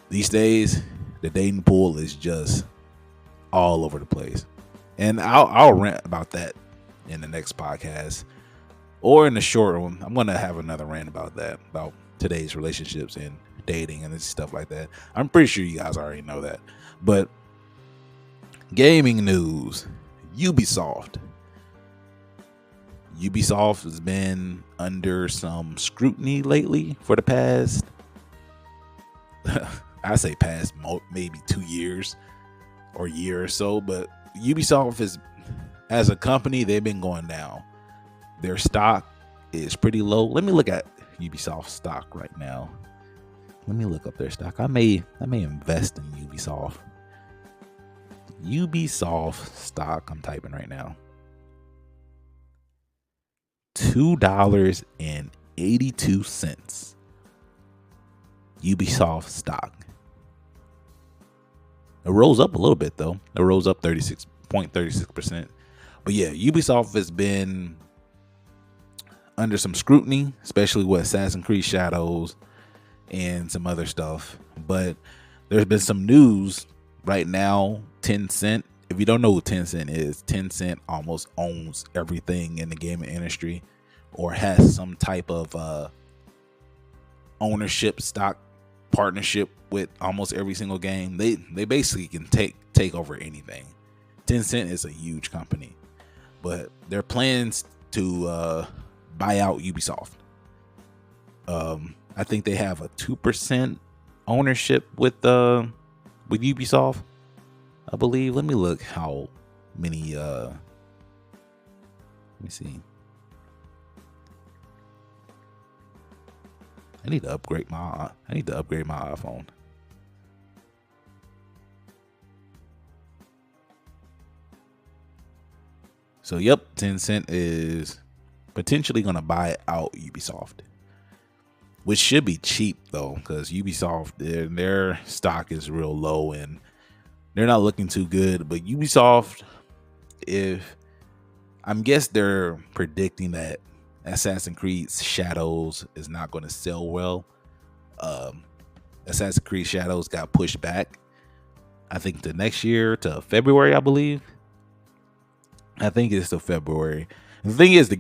These days, the dating pool is just all over the place. And I'll rant about that in the next podcast, or in the short one. I'm going to have another rant about that, about today's relationships and dating and stuff like that. I'm pretty sure you guys already know that. But gaming news, Ubisoft has been under some scrutiny lately for the past, I say past maybe 2 years or a year or so. But Ubisoft as a company, they've been going down. Their stock is pretty low. Let me look at Ubisoft stock right now. Let me look up their stock. I may invest in Ubisoft. Ubisoft stock. I'm typing right now. $2.82. Ubisoft stock. It rose up a little bit though. It rose up 36.36%. But yeah, Ubisoft has been under some scrutiny, especially with Assassin's Creed Shadows and some other stuff. But there's been some news right now. Tencent, if you don't know who Tencent is, Tencent almost owns everything in the gaming industry, or has some type of ownership, stock partnership with almost every single game. They basically can take over anything. Tencent is a huge company, but their plans to buy out Ubisoft. I think they have a 2% ownership with Ubisoft, I believe. Let me look how many. Let me see. I need to upgrade my iPhone. So yep, Tencent is potentially going to buy out Ubisoft, which should be cheap though, because Ubisoft, their stock is real low and they're not looking too good. But Ubisoft, guess they're predicting that Assassin's Creed Shadows is not going to sell well. Assassin's Creed Shadows got pushed back, I think, to next year, to February, I believe. I think it's to February. The thing is, they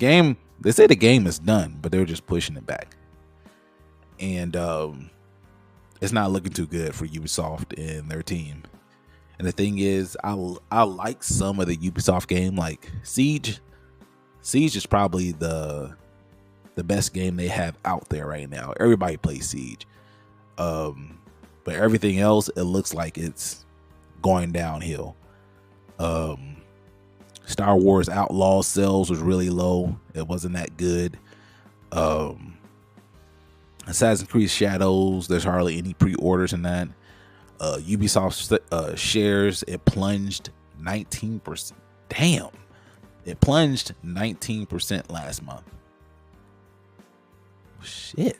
say the game is done, but they're just pushing it back. And it's not looking too good for Ubisoft and their team. And the thing is, I like some of the Ubisoft game, like Siege. Siege is probably the best game they have out there right now. Everybody plays Siege. But everything else, it looks like it's going downhill. Star Wars Outlaw sales was really low. It wasn't that good. Assassin's Creed Shadows, there's hardly any pre-orders in that. Ubisoft shares, it plunged 19%. Damn. It plunged 19% last month. Shit.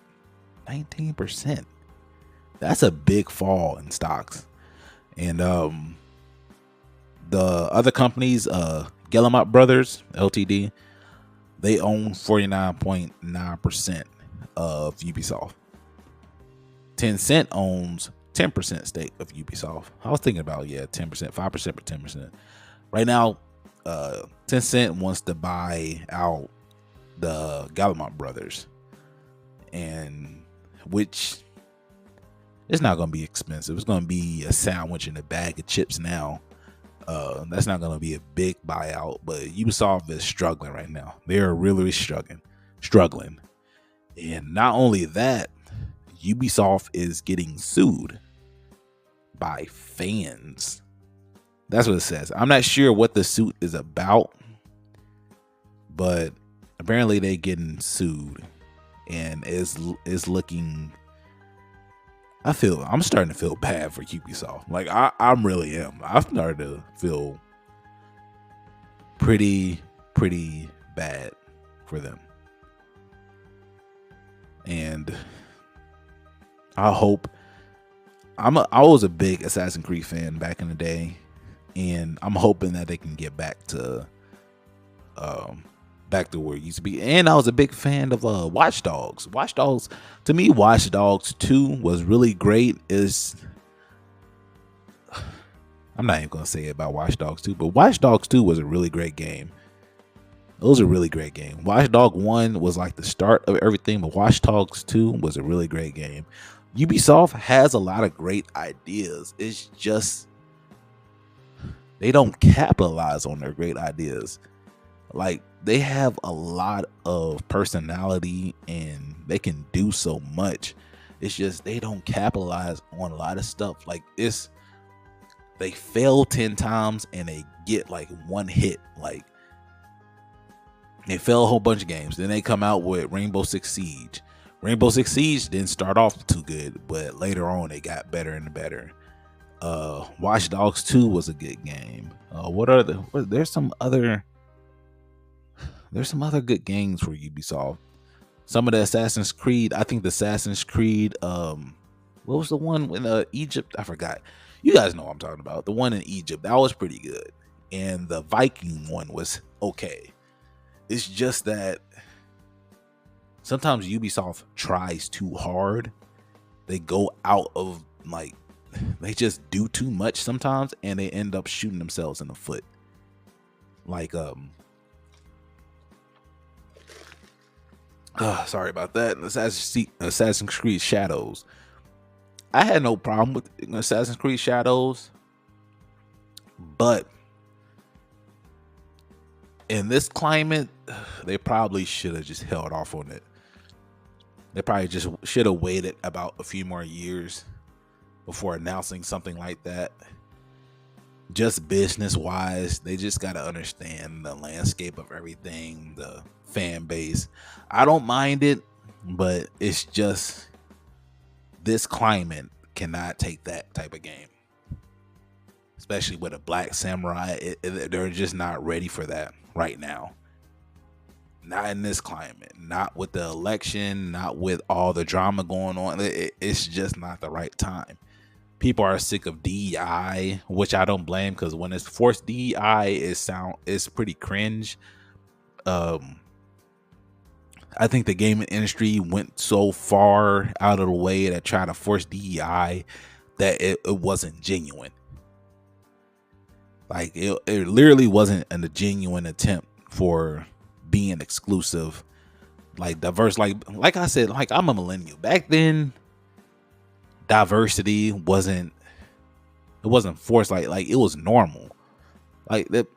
19%. That's a big fall in stocks. And the other companies, Guillemot Brothers Ltd, they own 49.9% of Ubisoft. Tencent owns 10% stake of Ubisoft. I was thinking about 10%, 5%, but 10%. Right now, Tencent wants to buy out the Guillemot Brothers, and which it's not going to be expensive. It's going to be a sandwich in a bag of chips now. That's not going to be a big buyout, but Ubisoft is struggling right now. They are really struggling. And not only that, Ubisoft is getting sued by fans. That's what it says. I'm not sure what the suit is about, but apparently they're getting sued, and is looking. I'm starting to feel bad for Ubisoft. Like I really am. I've started to feel pretty bad for them. And I hope I was a big Assassin's Creed fan back in the day, and I'm hoping that they can get back to where it used to be. And I was a big fan of Watch Dogs. To me, Watch Dogs 2 was really great. I'm not even gonna say it about Watch Dogs 2, but Watch Dogs 2 was a really great game. It was a really great game. Watch Dogs 1 was like the start of everything, but Watch Dogs 2 was a really great game. Ubisoft has a lot of great ideas. It's just they don't capitalize on their great ideas. Like, they have a lot of personality and they can do so much. It's just they don't capitalize on a lot of stuff. Like, they fail 10 times and they get like one hit. Like, they fail a whole bunch of games. Then they come out with Rainbow Six Siege, Rainbow Six Siege didn't start off too good, but later on it got better and better. Watch Dogs 2 was a good game. There's some other good games for Ubisoft. Some of the Assassin's Creed, I think the Assassin's Creed, what was the one in Egypt? I forgot. You guys know what I'm talking about. The one in Egypt, that was pretty good. And the Viking one was okay. It's just that sometimes Ubisoft tries too hard. They go out of they just do too much sometimes, and they end up shooting themselves in the foot. Sorry about that. Assassin's Creed Shadows. I had no problem with Assassin's Creed Shadows, but in this climate, they probably should have just held off on it. They probably just should have waited about a few more years before announcing something like that. Just business wise, they just got to understand the landscape of everything, the fan base. I don't mind it, but it's just this climate cannot take that type of game, especially with a Black Samurai. They're just not ready for that right now. Not in this climate, not with the election, not with all the drama going on. It's just not the right time. People are sick of DEI, which I don't blame, because when it's forced DEI, it's pretty cringe. I think the gaming industry went so far out of the way to try to force DEI that it wasn't genuine. Like it literally wasn't a genuine attempt for being exclusive, like diverse. Like I said, like I'm a millennial. Back then, diversity wasn't forced. Like it was normal. Like that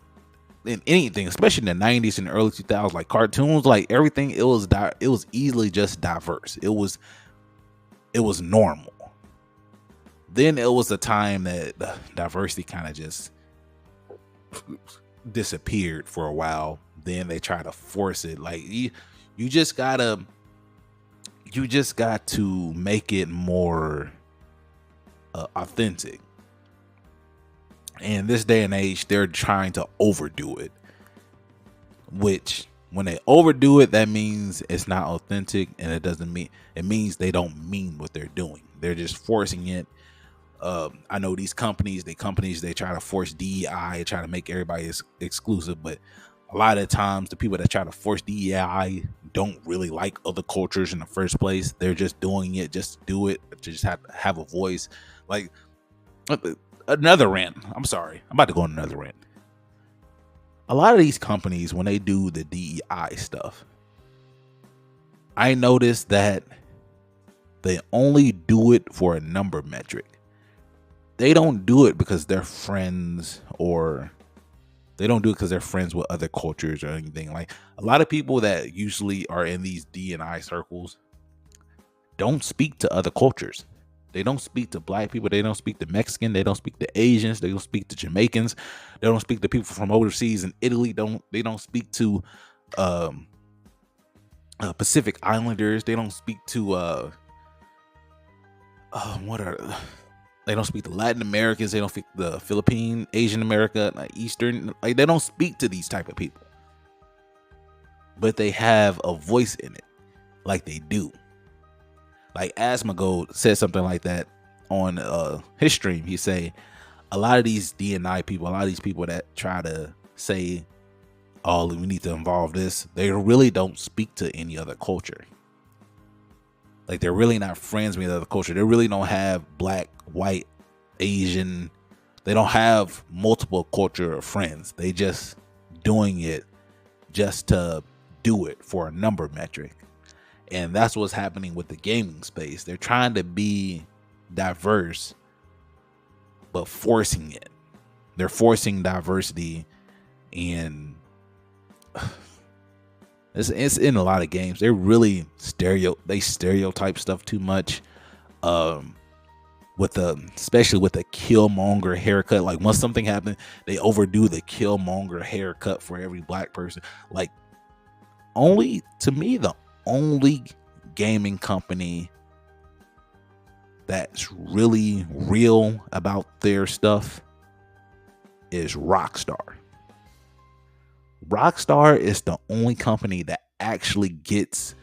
in anything, especially in the 90s and early 2000s, like cartoons, like everything, it was easily just diverse. It was normal. Then it was a time that the diversity kind of just disappeared for a while. Then they try to force it. Like you just got to make it more authentic. And this day and age, they're trying to overdo it, which when they overdo it, that means it's not authentic, and it means they don't mean what they're doing. They're just forcing it. I know these companies, they try to force DEI, try to make everybody exclusive, but a lot of times the people that try to force DEI don't really like other cultures in the first place. They're just doing it just to do it, to just have a voice. Like another rant. I'm sorry. I'm about to go on another rant. A lot of these companies, when they do the DEI stuff, I noticed that they only do it for a number metric. They don't do it because they're friends, or they don't do it because they're friends with other cultures or anything. Like a lot of people that usually are in these D&I circles don't speak to other cultures. They don't speak to Black people. They don't speak to Mexican. They don't speak to Asians. They don't speak to Jamaicans. They don't speak to people from overseas in Italy. They don't speak to Pacific Islanders. They don't speak to they don't speak to Latin Americans. They don't speak the Philippine, Asian America, like Eastern. Like they don't speak to these type of people, but they have a voice in it, like they do. Like Asmongold said something like that on his stream. He say a lot of these D&I people, a lot of these people that try to say, "Oh, we need to involve this," they really don't speak to any other culture. Like they're really not friends with other culture. They really don't have Black, white, Asian. They don't have multiple culture of friends. They just doing it just to do it for a number metric. And that's what's happening with the gaming space. They're trying to be diverse, but forcing it. They're forcing diversity, and it's in a lot of games. They're really stereotype stuff too much. Especially with the Killmonger haircut. Like once something happened, they overdo the Killmonger haircut for every Black person. Like to me, the only gaming company that's really real about their stuff is Rockstar. Rockstar is the only company that actually gets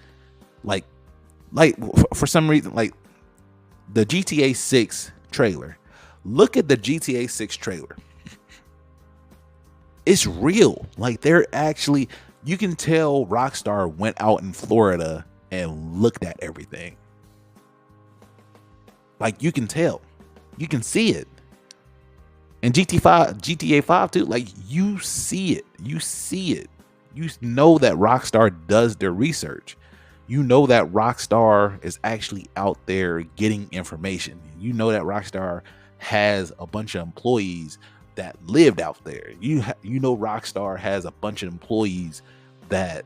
like for some reason, like the GTA 6 trailer. Look at the GTA 6 trailer. It's real. Like, they're actually, you can tell Rockstar went out in Florida and looked at everything. Like, you can tell. You can see it. And GTA 5 too, like, you see it. You see it. You know that Rockstar does their research. You know that Rockstar is actually out there getting information. You know that Rockstar has a bunch of employees that lived out there. You know Rockstar has a bunch of employees that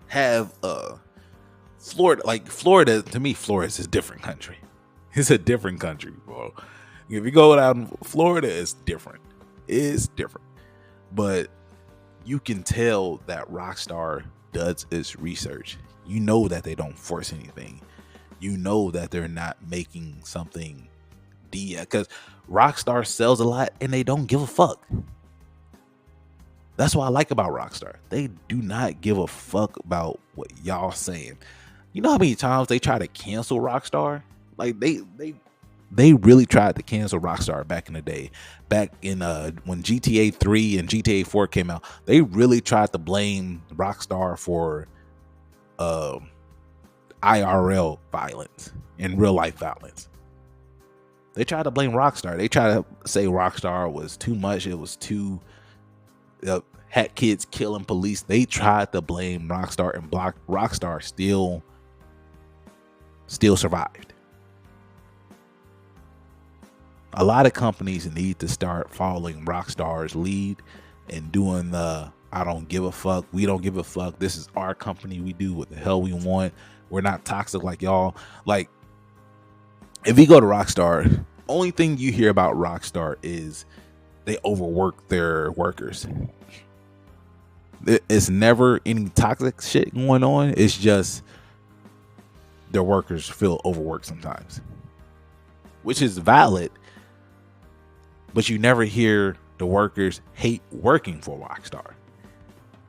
have Florida. Like, Florida, to me, Florida is a different country. It's a different country, bro. If you go out in Florida, it's different. It's different. But you can tell that Rockstar does its research. You know that they don't force anything. You know that they're not making something because Rockstar sells a lot and they don't give a fuck. That's what I like about Rockstar. They do not give a fuck about what y'all saying. You know how many times they try to cancel Rockstar? Like, they really tried to cancel Rockstar back in the day. Back in when GTA 3 and GTA 4 came out, they really tried to blame Rockstar for IRL violence and real life violence. They tried to blame Rockstar. They tried to say Rockstar was too much. It was too had kids killing police. They tried to blame Rockstar, and Rockstar still survived. A lot of companies need to start following Rockstar's lead and doing the I don't give a fuck. We don't give a fuck. This is our company. We do what the hell we want. We're not toxic like y'all. Like, if you go to Rockstar, only thing you hear about Rockstar is they overwork their workers. It's never any toxic shit going on. It's just their workers feel overworked sometimes, which is valid. But you never hear the workers hate working for Rockstar.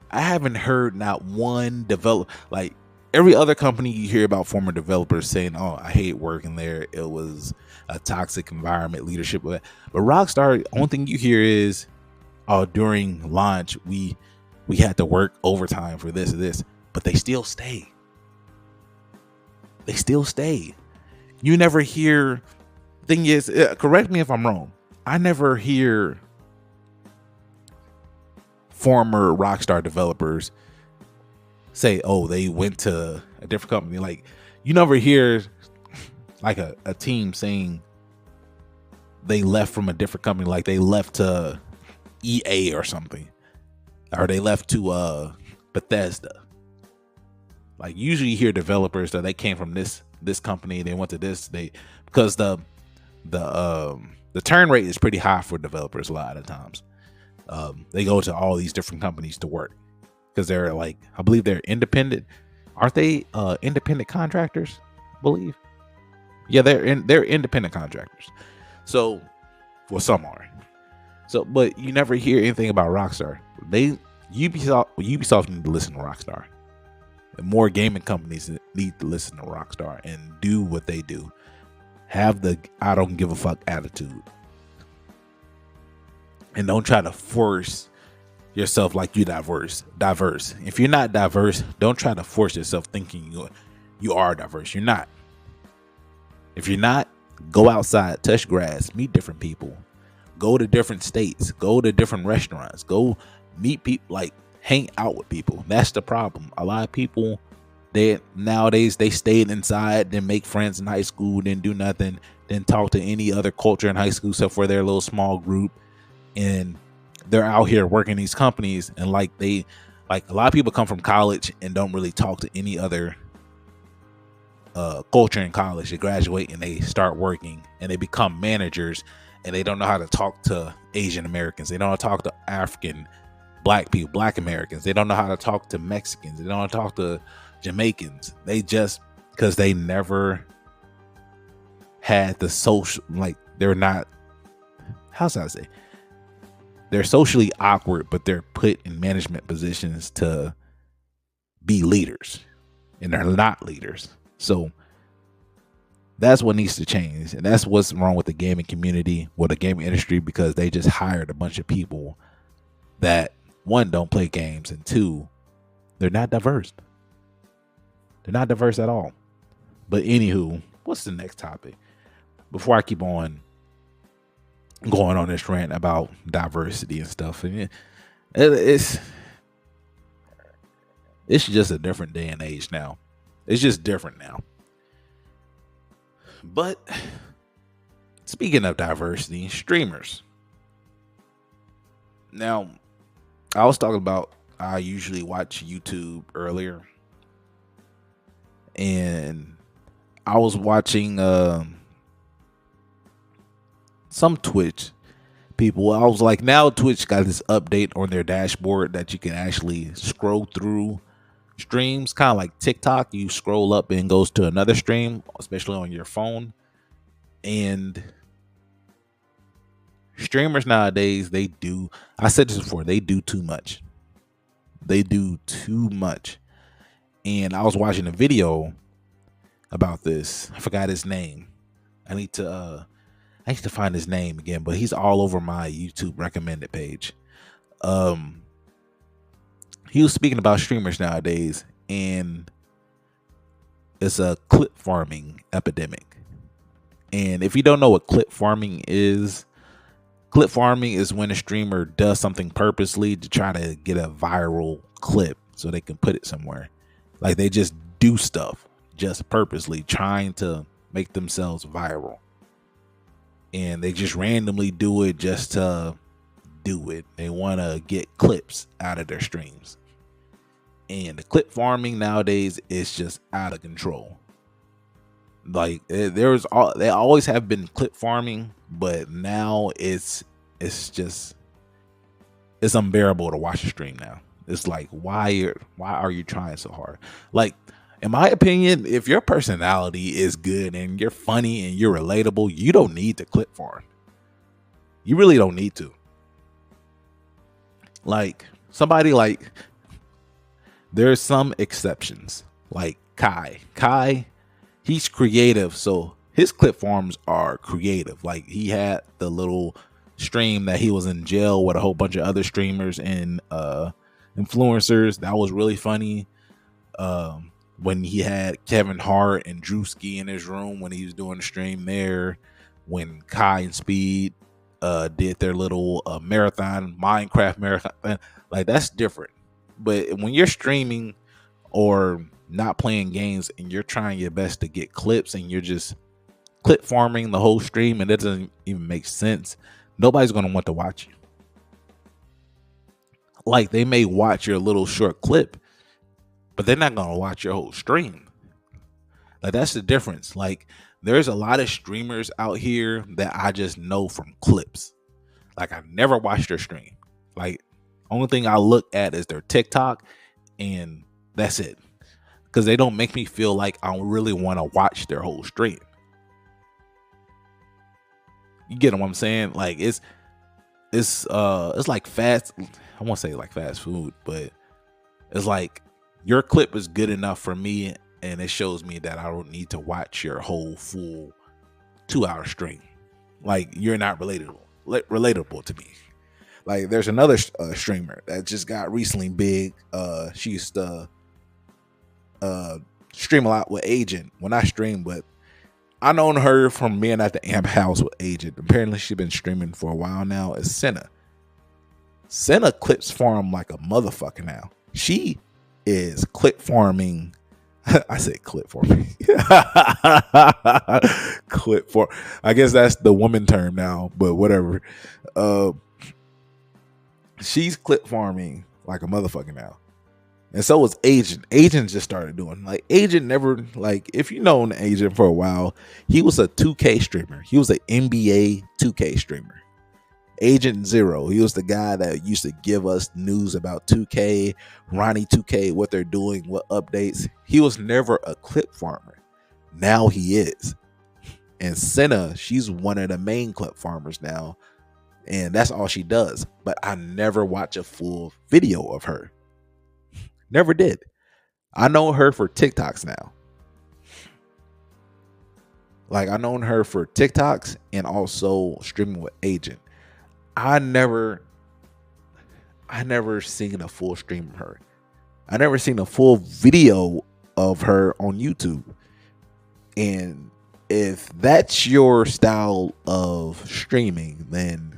I haven't heard not one like every other company you hear about former developers saying, "Oh, I hate working there. It was a toxic environment, leadership." But Rockstar, only thing you hear is, "Oh, during launch, we had to work overtime for this and this," but they still stay. They still stay. You never hear. Thing is, correct me if I'm wrong. I never hear former Rockstar developers say, "Oh, they went to a different company." Like, you never hear like a team saying they left from a different company, like they left to EA or something, or they left to Bethesda. Like, usually you hear developers that they came from this company, they went to this, because the turn rate is pretty high for developers a lot of times. They go to all these different companies to work because they're like, I believe they're independent. Aren't they independent contractors? I believe. Yeah, they're independent contractors. So, well, some are. So, but you never hear anything about Rockstar. Ubisoft need to listen to Rockstar. And more gaming companies need to listen to Rockstar and do what they do. Have the I don't give a fuck attitude. And don't try to force yourself like you diverse. If you're not diverse, don't try to force yourself thinking you are diverse. You're not. If you're not, go outside, touch grass, meet different people. Go to different states. Go to different restaurants. Go meet people, like hang out with people. That's the problem. A lot of people, nowadays they stayed inside, then make friends in high school, then do nothing, then talk to any other culture in high school except for their little small group. And they're out here working these companies, and like a lot of people come from college and don't really talk to any other culture in college. They graduate and they start working and they become managers, and they don't know how to talk to Asian Americans. They don't know how to talk to African black people, black Americans. They don't know how to talk to Mexicans. They don't know how to talk to Jamaicans. They just, because they never had the social, like, they're not, how should I say? They're socially awkward, but they're put in management positions to be leaders, and they're not leaders. So that's what needs to change, and that's what's wrong with the gaming community, with the gaming industry, because they just hired a bunch of people that, one, don't play games, and two, they're not diverse. They're not diverse at all. But anywho, what's the next topic? Before I keep on going on this rant about diversity and stuff, and it's just a different day and age now. It's just different now. But speaking of diversity, streamers. Now, I was talking about, I usually watch YouTube earlier, and I was watching some Twitch people. I was like, now Twitch got this update on their dashboard that you can actually scroll through streams, kind of like TikTok. You scroll up and it goes to another stream, especially on your phone. And streamers nowadays, they do, I said this before, they do too much. They do too much. And I was watching a video about this. I forgot his name. I need to find his name again, but he's all over my YouTube recommended page. He was speaking about streamers nowadays, and it's a clip farming epidemic. And if you don't know what clip farming is when a streamer does something purposely to try to get a viral clip so they can put it somewhere. Like, they just do stuff just purposely trying to make themselves viral. And they just randomly do it just to do it. They want to get clips out of their streams. And the clip farming nowadays is just out of control. Like, they always have been clip farming, but now it's unbearable to watch a stream now. It's like, why are you trying so hard? Like, in my opinion, if your personality is good and you're funny and you're relatable, you don't need to clip farm. You really don't need to. Like, somebody like, there's some exceptions, like Kai. Kai, he's creative, so his clip farms are creative. Like, he had the little stream that he was in jail with a whole bunch of other streamers and influencers. That was really funny. When he had Kevin Hart and Drewski in his room when he was doing the stream there, when Kai and Speed did their little Minecraft marathon, like, that's different. But when you're streaming or not playing games and you're trying your best to get clips and you're just clip farming the whole stream and it doesn't even make sense, nobody's going to want to watch you. Like, they may watch your little short clip, but they're not going to watch your whole stream. Like, that's the difference. Like, there's a lot of streamers out here that I just know from clips. Like, I never watched their stream. Like, only thing I look at is their TikTok, and that's it. Because they don't make me feel like I really want to watch their whole stream. You get what I'm saying? Like, it's like fast. I won't say like fast food, but it's like, your clip is good enough for me, and it shows me that I don't need to watch your whole full 2-hour stream. Like, you're not relatable to me. Like, there's another streamer that just got recently big. She used to stream a lot with Agent when I stream, but I known her from being at the Amp House with Agent. Apparently, she's been streaming for a while now. It's Senna. Senna clips farm like a motherfucker now. She is clip farming. I said clip farming. Clip farm. I guess that's the woman term now, but whatever. She's clip farming like a motherfucker now. And so was Agent. Agent just started doing, like, Agent never, like, if you know an Agent for a while, he was a 2K streamer. He was an NBA 2K streamer. Agent Zero. He was the guy that used to give us news about 2K, Ronnie 2K, what they're doing, what updates. He was never a clip farmer. Now he is. And Senna, she's one of the main clip farmers now. And that's all she does. But I never watch a full video of her. Never did. I know her for TikToks now. Like, I known her for TikToks and also streaming with Agent. I never seen a full stream of her. I never seen a full video of her on YouTube. And if that's your style of streaming, then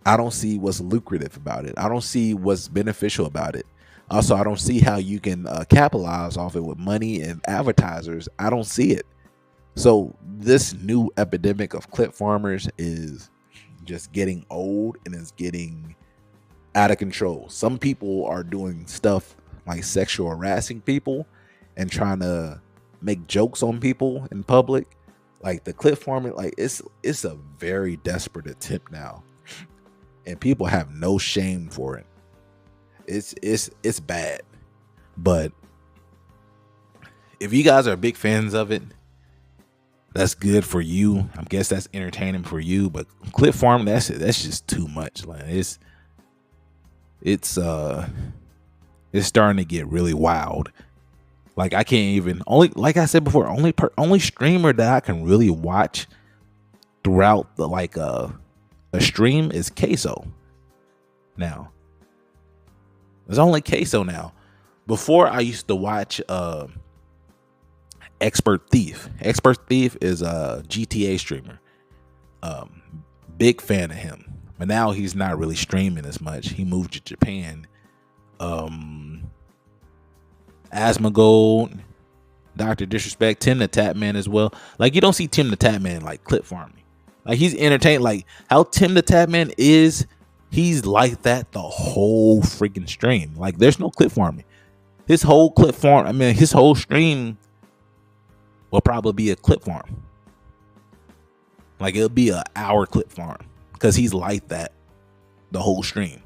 I don't see what's lucrative about it. I don't see what's beneficial about it. Also, I don't see how you can capitalize off it with money and advertisers. I don't see it. So this new epidemic of clip farmers is just getting old and it's getting out of control. Some people are doing stuff like sexual harassing people and trying to make jokes on people in public. Like the clip farming, like it's a very desperate attempt now, and people have no shame for it. It's bad. But if you guys are big fans of it, that's good for you. I guess that's entertaining for you. But clip farming, that's just too much. Like it's starting to get really wild. Like I can't even, only, like I said before, only streamer that I can really watch throughout the a stream is Queso. Now there's only Queso now. Before I used to watch Expert Thief. Expert Thief is a GTA streamer. Big fan of him. But now he's not really streaming as much. He moved to Japan. Asmongold, Dr. Disrespect, Tim the Tapman as well. Like you don't see Tim the Tapman like clip farming. Like he's entertained. Like how Tim the Tapman is, he's like that the whole freaking stream. Like there's no clip farming. His whole his whole stream will probably be a clip farm. Like it'll be an hour clip farm because he's like that the whole stream.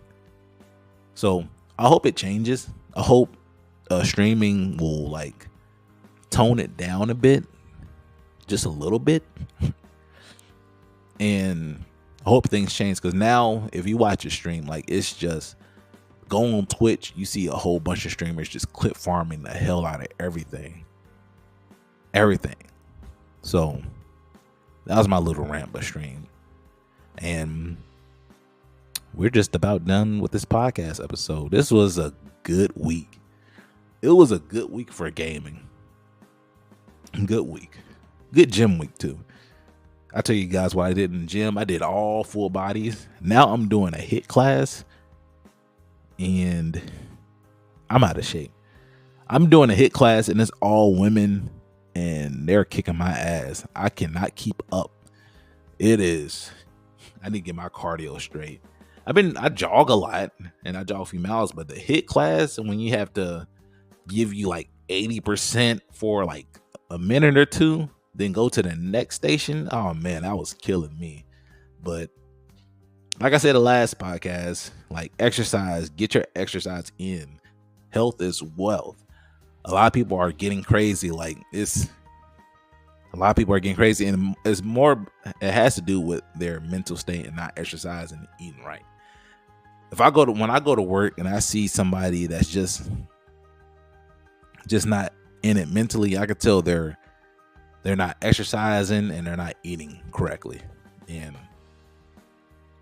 So I hope it changes. I hope streaming will like tone it down a bit, just a little bit, and I hope things change. Because now if you watch a stream, like it's just go on Twitch, you see a whole bunch of streamers just clip farming the hell out of everything. So that was my little rant but stream, and we're just about done with this podcast episode. This was a good week. It was a good week for gaming. Good week. Good gym week too. I'll tell you guys what I did in the gym. I did all full bodies. Now I'm doing a HIIT class and I'm out of shape. I'm doing a HIIT class and it's all women and they're kicking my ass. I cannot keep up. I need to get my cardio straight. I jog a lot and I jog a few miles, but the HIIT class, when you have to give you like 80% for like a minute or two, then go to the next station. Oh man, that was killing me. But like I said, the last podcast, like exercise, get your exercise in. Health is wealth. A lot of people are getting crazy. A lot of people are getting crazy, and it's more, it has to do with their mental state and not exercising and eating right. When I go to work and I see somebody that's just not in it mentally, I could tell they're not exercising and they're not eating correctly. And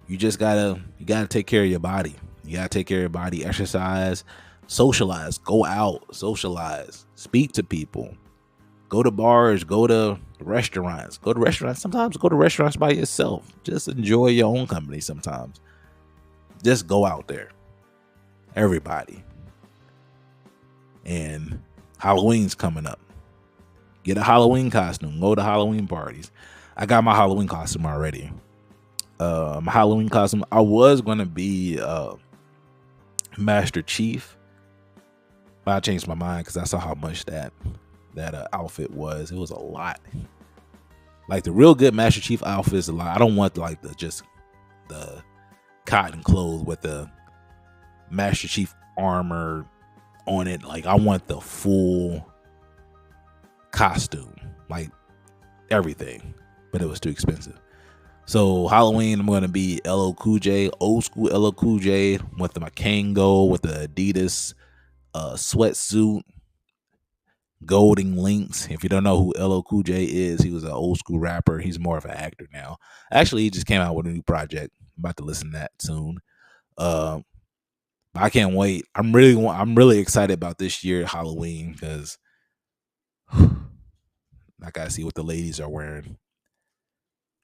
you gotta take care of your body. You gotta take care of your body, exercise, socialize, go out, socialize, speak to people, go to bars, go to restaurants, sometimes go to restaurants by yourself. Just enjoy your own company sometimes. Just go out there. Everybody. And Halloween's coming up. Get a Halloween costume. Go to Halloween parties. I got my Halloween costume already. My Halloween costume, I was going to be Master Chief. But I changed my mind because I saw how much that outfit was. It was a lot. Like the real good Master Chief outfit is a lot. I don't want like the just the cotton clothes with the Master Chief armor on it. Like, I want the full costume, like everything, but it was too expensive. So Halloween, I'm going to be LL Cool J, old school LL Cool J, with the Makango, with the Adidas sweatsuit, Golding Links. If you don't know who LL Cool J is, he was an old school rapper. He's more of an actor now. Actually, he just came out with a new project. I'm about to listen to that soon. But I can't wait. I'm really excited about this year Halloween, because I gotta see what the ladies are wearing.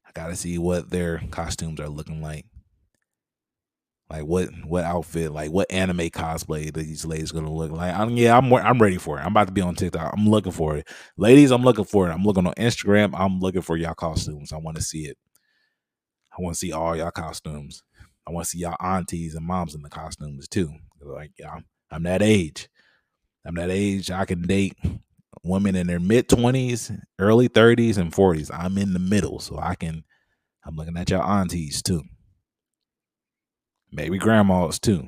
I gotta see what their costumes are looking like. Like what outfit, like what anime cosplay that these ladies gonna look like. I'm ready for it. I'm about to be on TikTok. I'm looking for it, ladies. I'm looking for it. I'm looking on Instagram. I'm looking for y'all costumes. I want to see it. I want to see all y'all costumes. I want to see y'all aunties and moms in the costumes too. Like, yeah, I'm that age. I'm that age. I can date women in their mid-20s, early 30s, and 40s. I'm in the middle, so I'm looking at y'all aunties too. Maybe grandmas too.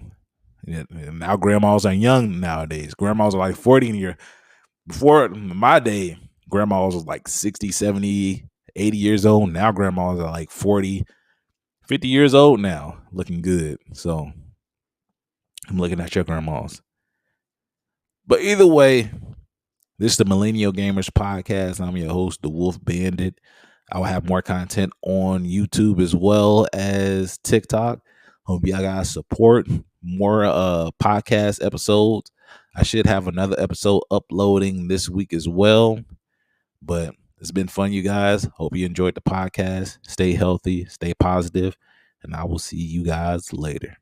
Yeah, now grandmas are young nowadays. Grandmas are like 40 in year. Before my day, grandmas was like 60, 70, 80 years old. Now grandmas are like 40, 50 years old now, looking good. So I'm looking at your grandmas. But either way, this is the Millennial Gamers Podcast. I'm your host, the Wolf Bandit. I will have more content on YouTube as well as TikTok. Hope y'all guys support more podcast episodes. I should have another episode uploading this week as well. But it's been fun, you guys. Hope you enjoyed the podcast. Stay healthy, stay positive, and I will see you guys later.